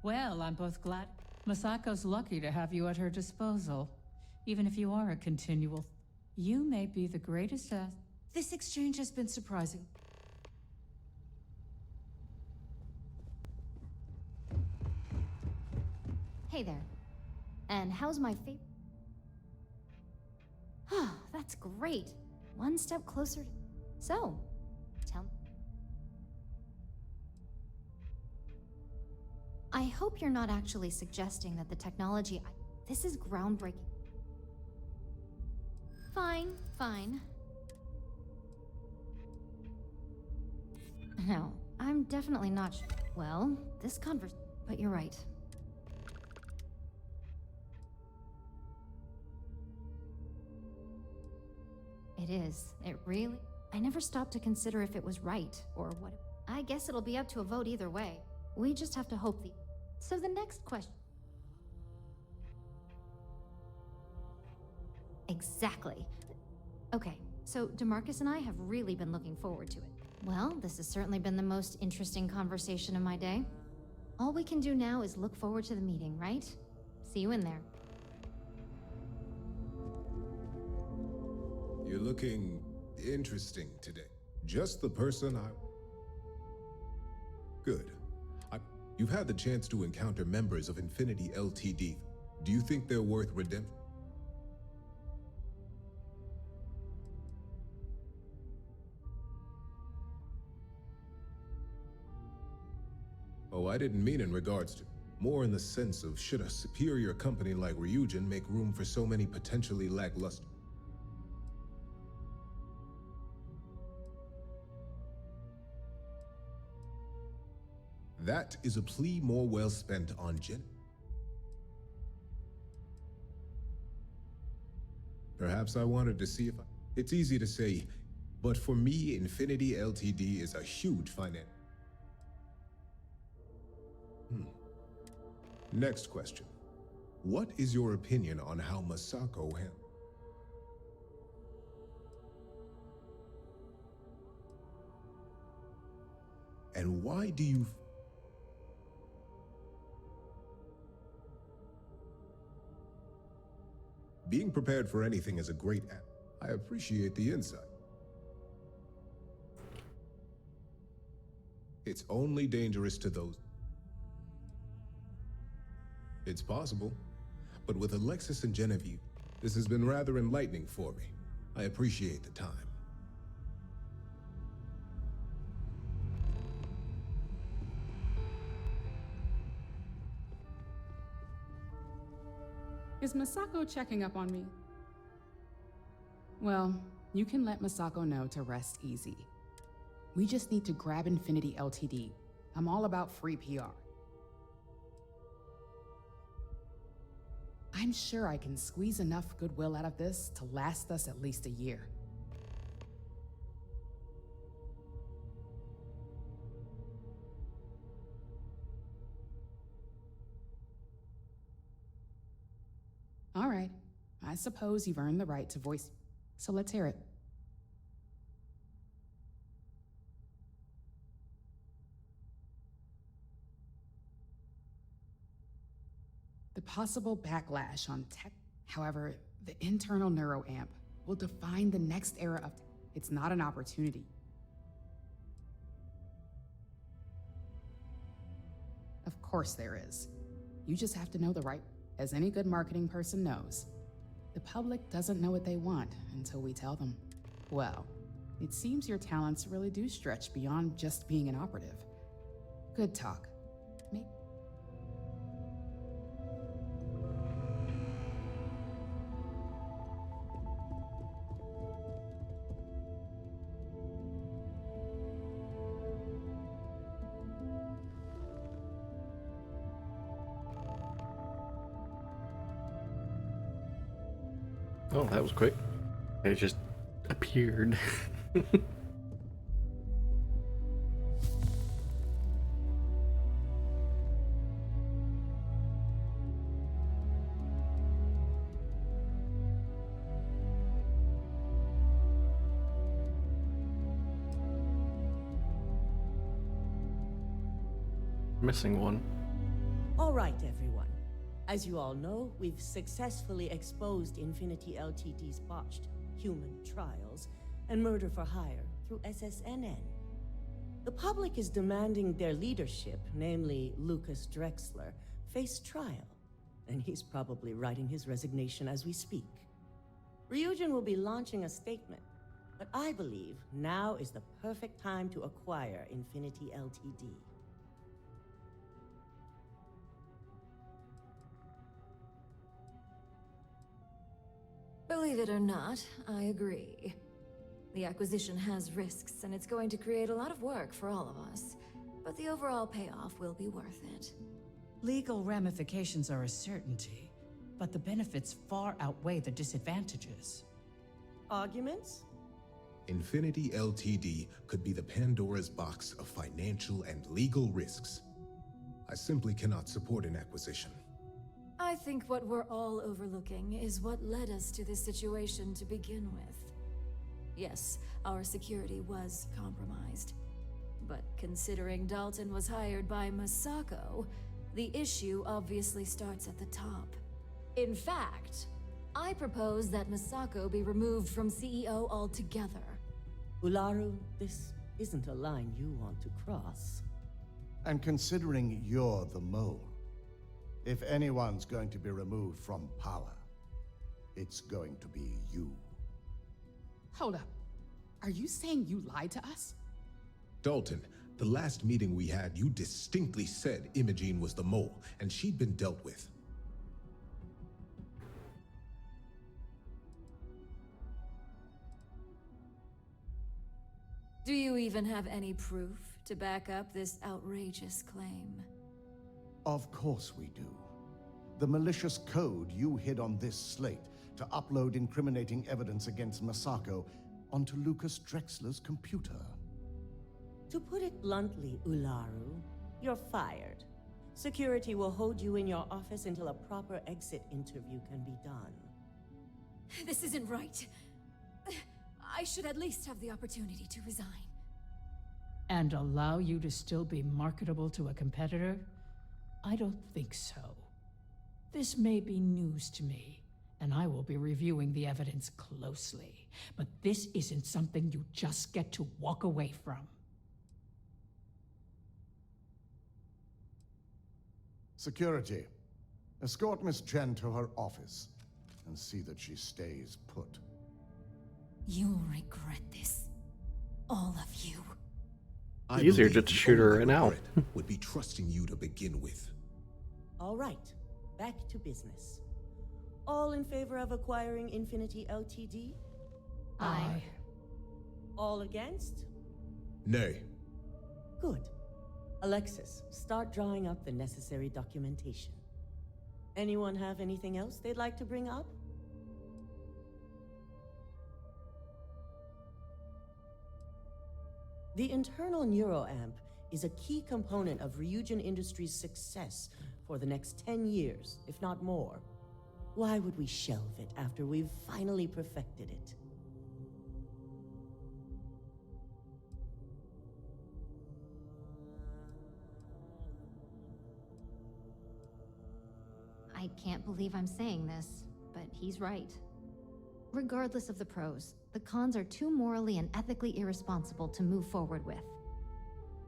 Well, I'm both glad. Masako's lucky to have you at her disposal. Even if you are a continual. You may be the greatest ass. This exchange has been surprising. Hey there. And how's my favorite? Ah, that's great. One step closer to... So, tell me. I hope you're not actually suggesting that the technology This is groundbreaking. Fine, fine. No, I'm definitely not Well, this But you're right. It is. It really... I never stopped to consider if it was right, or what... I guess it'll be up to a vote either way. We just have to hope the... So the next question... Exactly. Okay, so DeMarcus and I have really been looking forward to it. Well, this has certainly been the most interesting conversation of my day. All we can do now is look forward to the meeting, right? See you in there. You're looking interesting today. Just the person I... Good. You've had the chance to encounter members of Infinity LTD. Do you think they're worth redemption? Oh, I didn't mean in regards to... More in the sense of should a superior company like Ryugen make room for so many potentially lackluster... That is a plea more well spent on Jen. Perhaps I wanted to see if It's easy to say, but for me, Infinity LTD is a huge finance. Next question. What is your opinion on how Masako handled? And why do you... Being prepared for anything is a great app. I appreciate the insight. It's only dangerous to those... It's possible, but with Alexis and Genevieve, this has been rather enlightening for me. I appreciate the time. Is Masako checking up on me? Well, you can let Masako know to rest easy. We just need to grab Infinity LTD. I'm all about free PR. I'm sure I can squeeze enough goodwill out of this to last us at least a year. All right, I suppose you've earned the right to voice, so let's hear it. The possible backlash on tech, however, the internal neuroamp will define the next era of tech. It's not an opportunity. Of course there is. You just have to know the right. As any good marketing person knows, the public doesn't know what they want until we tell them. Well, it seems your talents really do stretch beyond just being an operative. Good talk. Maybe. Oh, that was quick. It just appeared. Missing one. All right, everyone. As you all know, we've successfully exposed Infinity Ltd's botched human trials and murder for hire through SSNN. The public is demanding their leadership, namely Lucas Drexler, face trial, and he's probably writing his resignation as we speak. Ryugen will be launching a statement, but I believe now is the perfect time to acquire Infinity Ltd. Believe it or not, I agree. The acquisition has risks, and it's going to create a lot of work for all of us. But the overall payoff will be worth it. Legal ramifications are a certainty, but the benefits far outweigh the disadvantages. Arguments? Infinity Ltd could be the Pandora's box of financial and legal risks. I simply cannot support an acquisition. I think what we're all overlooking is what led us to this situation to begin with. Yes, our security was compromised. But considering Dalton was hired by Masako, the issue obviously starts at the top. In fact, I propose that Masako be removed from CEO altogether. Ularu, this isn't a line you want to cross. And considering you're the mole, if anyone's going to be removed from power, it's going to be you. Hold up. Are you saying you lied to us? Dalton, the last meeting we had, you distinctly said Imogene was the mole, and she'd been dealt with. Do you even have any proof to back up this outrageous claim? Of course we do. The malicious code you hid on this slate to upload incriminating evidence against Masako onto Lucas Drexler's computer. To put it bluntly, Ularu, you're fired. Security will hold you in your office until a proper exit interview can be done. This isn't right. I should at least have the opportunity to resign. And allow you to still be marketable to a competitor? I don't think so. This may be news to me, and I will be reviewing the evidence closely. But this isn't something you just get to walk away from. Security, escort Miss Chen to her office and see that she stays put. You'll regret this. All of you. Easier just to shoot her now. Would be trusting you to begin with. All right, back to business. All in favor of acquiring Infinity Ltd? Aye. All against? Nay. Good. Alexis, start drawing up the necessary documentation. Anyone have anything else they'd like to bring up? The internal neuroamp is a key component of Ryugen Industries' success for the next 10 years, if not more. Why would we shelve it after we've finally perfected it? I can't believe I'm saying this, but he's right. Regardless of the pros, the cons are too morally and ethically irresponsible to move forward with.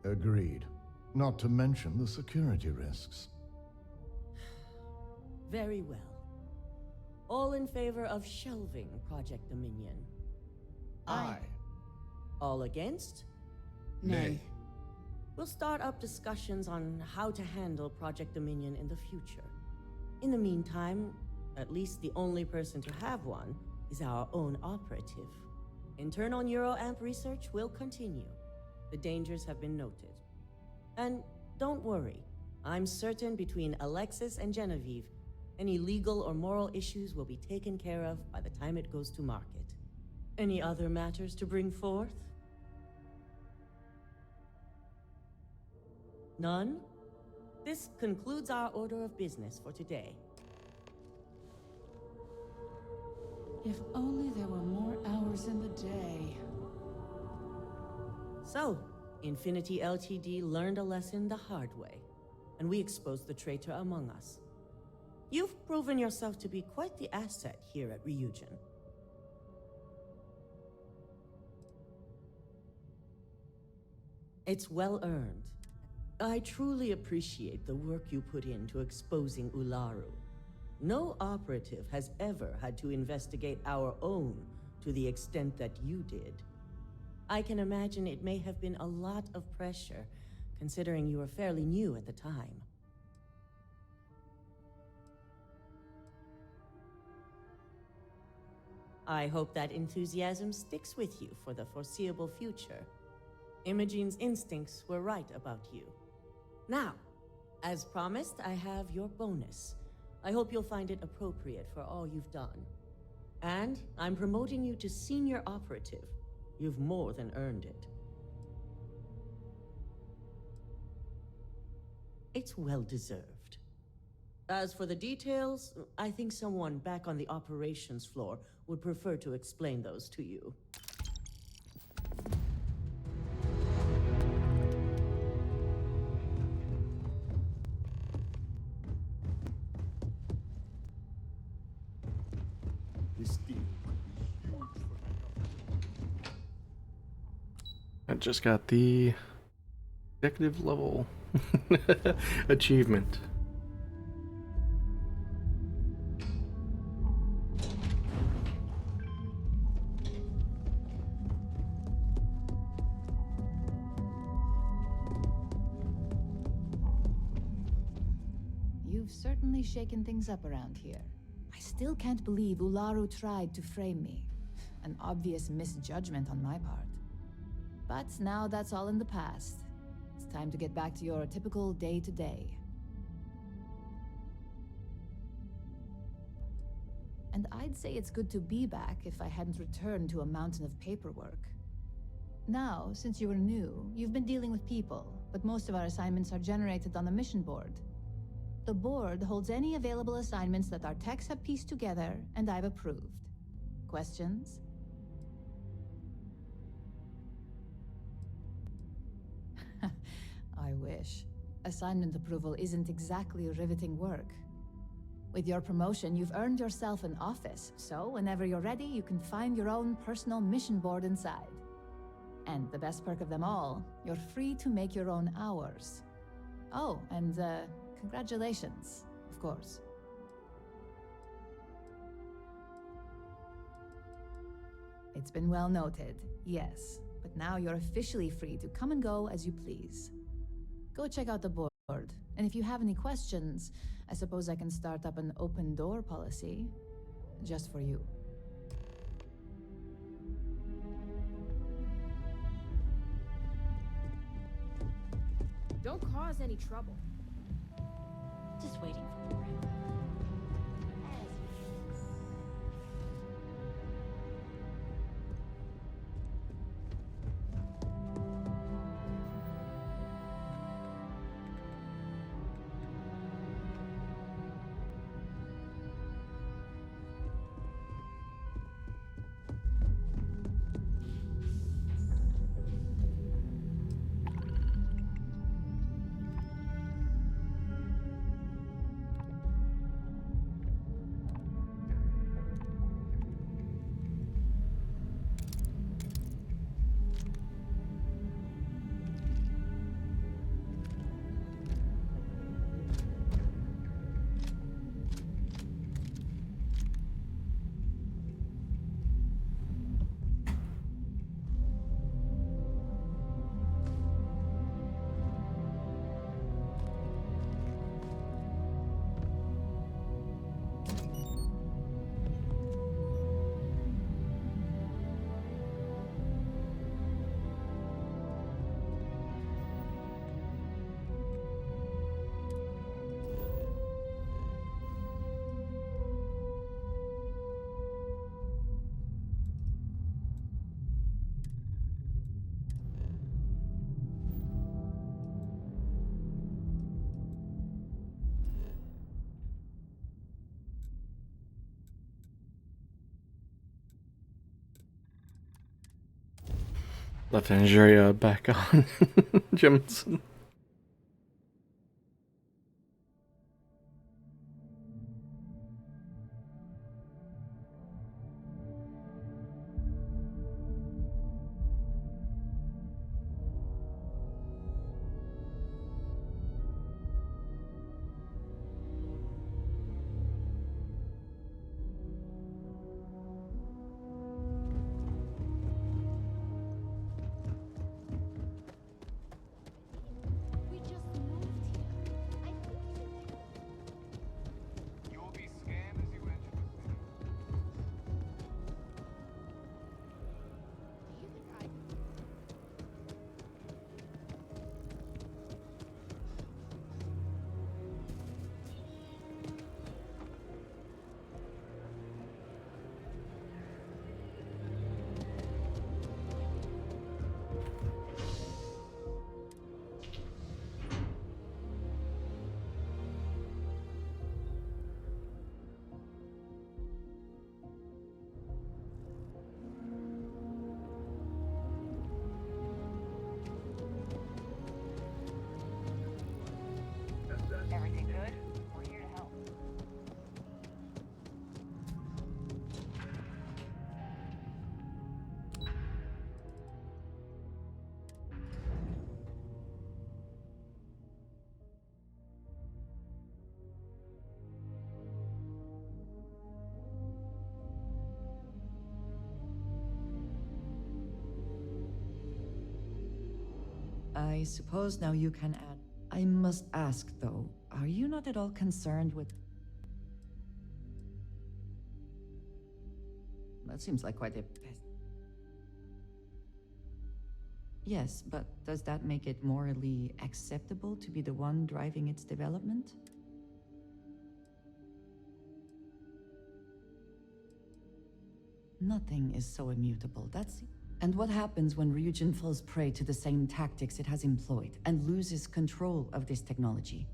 Agreed. Not to mention the security risks. Very well. All in favor of shelving Project Dominion? Aye. All against? Nay. We'll start up discussions on how to handle Project Dominion in the future. In the meantime, at least the only person to have one is our own operative. Internal neuroamp research will continue. The dangers have been noted. And don't worry, I'm certain between Alexis and Genevieve, Any legal or moral issues will be taken care of by the time it goes to market. Any other matters to bring forth? None? This concludes our order of business for today. If only there were more hours in the day. So, Infinity Ltd. learned a lesson the hard way, and we exposed the traitor among us. You've proven yourself to be quite the asset here at Ryugen. It's well earned. I truly appreciate the work you put into exposing Ularu. No operative has ever had to investigate our own to the extent that you did. I can imagine it may have been a lot of pressure, considering you were fairly new at the time. I hope that enthusiasm sticks with you for the foreseeable future. Imogene's instincts were right about you. Now, as promised, I have your bonus. I hope you'll find it appropriate for all you've done. And I'm promoting you to senior operative. You've more than earned it. It's well deserved. As for the details, I think someone back on the operations floor would prefer to explain those to you. I just got the executive level achievement. You've certainly shaken things up around here. I still can't believe Ularu tried to frame me. An obvious misjudgment on my part. But now that's all in the past. It's time to get back to your typical day-to-day. And I'd say it's good to be back if I hadn't returned to a mountain of paperwork. Now, since you were new, you've been dealing with people, but most of our assignments are generated on the mission board. The board holds any available assignments that our techs have pieced together, and I've approved. Questions? I wish. Assignment approval isn't exactly riveting work. With your promotion, you've earned yourself an office, so whenever you're ready, you can find your own personal mission board inside. And the best perk of them all, you're free to make your own hours. Oh, and congratulations, of course. It's been well noted, yes. But now you're officially free to come and go as you please. Go check out the board, and if you have any questions, I suppose I can start up an open door policy, just for you. Don't cause any trouble. Just waiting for the right. Left Nigeria back on Jemison. You will be scanned as you enter the city. Everything good? We're here to help. I suppose now you can add. I must ask, though, are you not at all concerned with... That seems like quite a... Yes, but does that make it morally acceptable to be the one driving its development? Nothing is so immutable, that's... And what happens when Ryugen falls prey to the same tactics it has employed and loses control of this technology?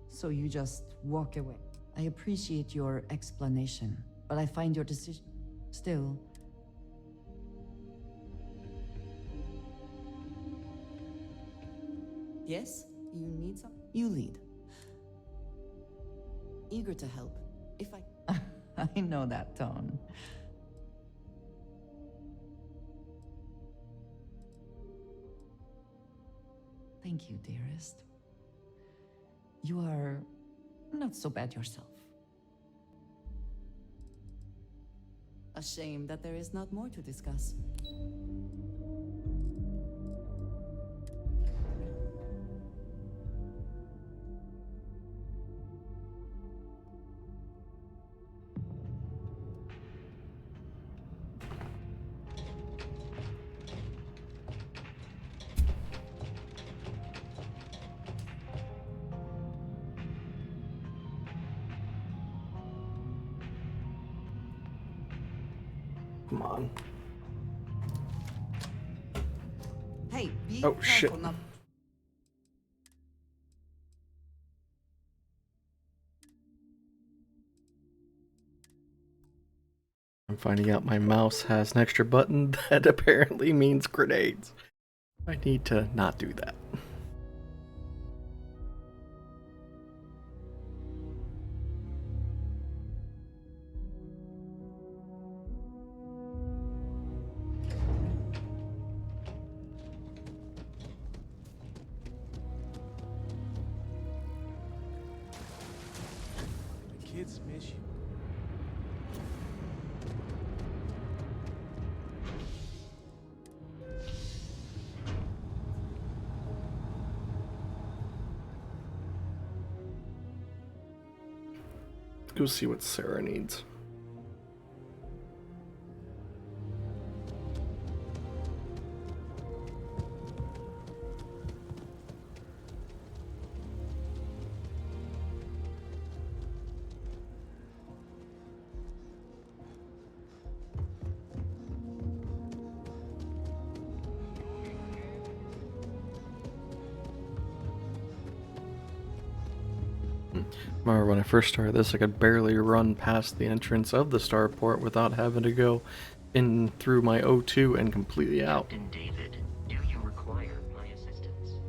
So you just walk away. I appreciate your explanation, but I find your decision... Still... Yes? You need some? You lead. Eager to help. If I... I know that tone. Thank you, dearest. You are not so bad yourself. A shame that there is not more to discuss. Come on. Hey, be Oh, shit. careful not... I'm finding out my mouse has an extra button that apparently means grenades. I need to not do that. The kids miss you. Let's go see what Sarah needs. Remember when I first started this, I could barely run past the entrance of the starport without having to go in through my O2 and completely out. Captain David, do you require my assistance?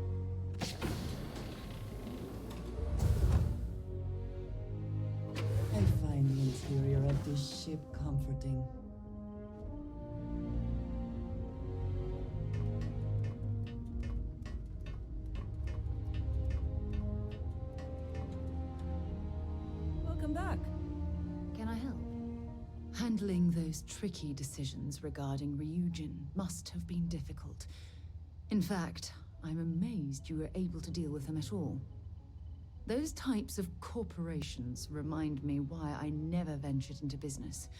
I find the interior of this ship comforting. Welcome back. Can I help? Handling those tricky decisions regarding Ryugen must have been difficult. In fact, I'm amazed you were able to deal with them at all. Those types of corporations remind me why I never ventured into business.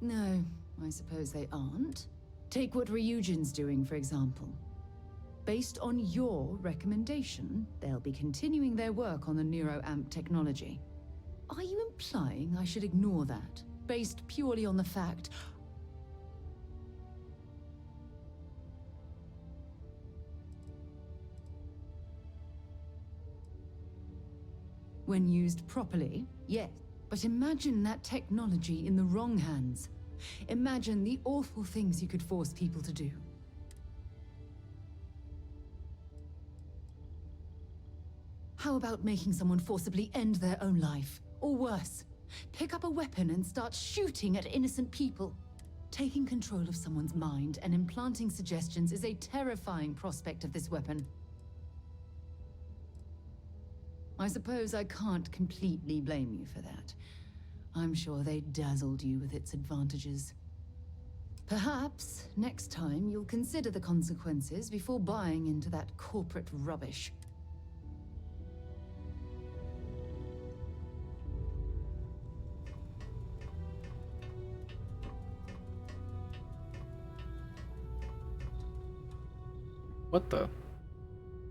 No, I suppose they aren't. Take what Ryugen's doing, for example. Based on your recommendation, they'll be continuing their work on the NeuroAmp technology. Are you implying I should ignore that, based purely on the fact... When used properly, yes. But imagine that technology in the wrong hands. Imagine the awful things you could force people to do. How about making someone forcibly end their own life? Or worse, pick up a weapon and start shooting at innocent people? Taking control of someone's mind and implanting suggestions is a terrifying prospect of this weapon. I suppose I can't completely blame you for that. I'm sure they dazzled you with its advantages. Perhaps, next time, you'll consider the consequences before buying into that corporate rubbish. What the?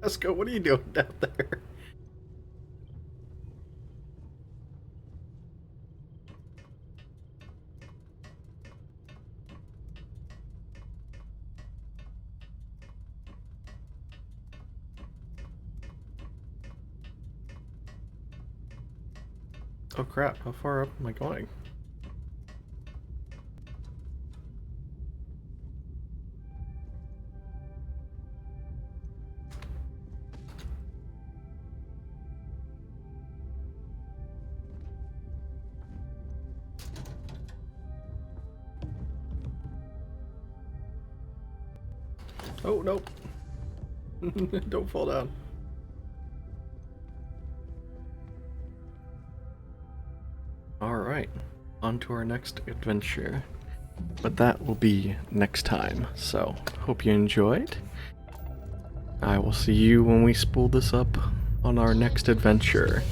Esco, what are you doing down there? Oh crap, how far up am I going? Oh, nope. Don't fall down. Alright, on to our next adventure. But that will be next time, so hope you enjoyed. I will see you when we spool this up on our next adventure.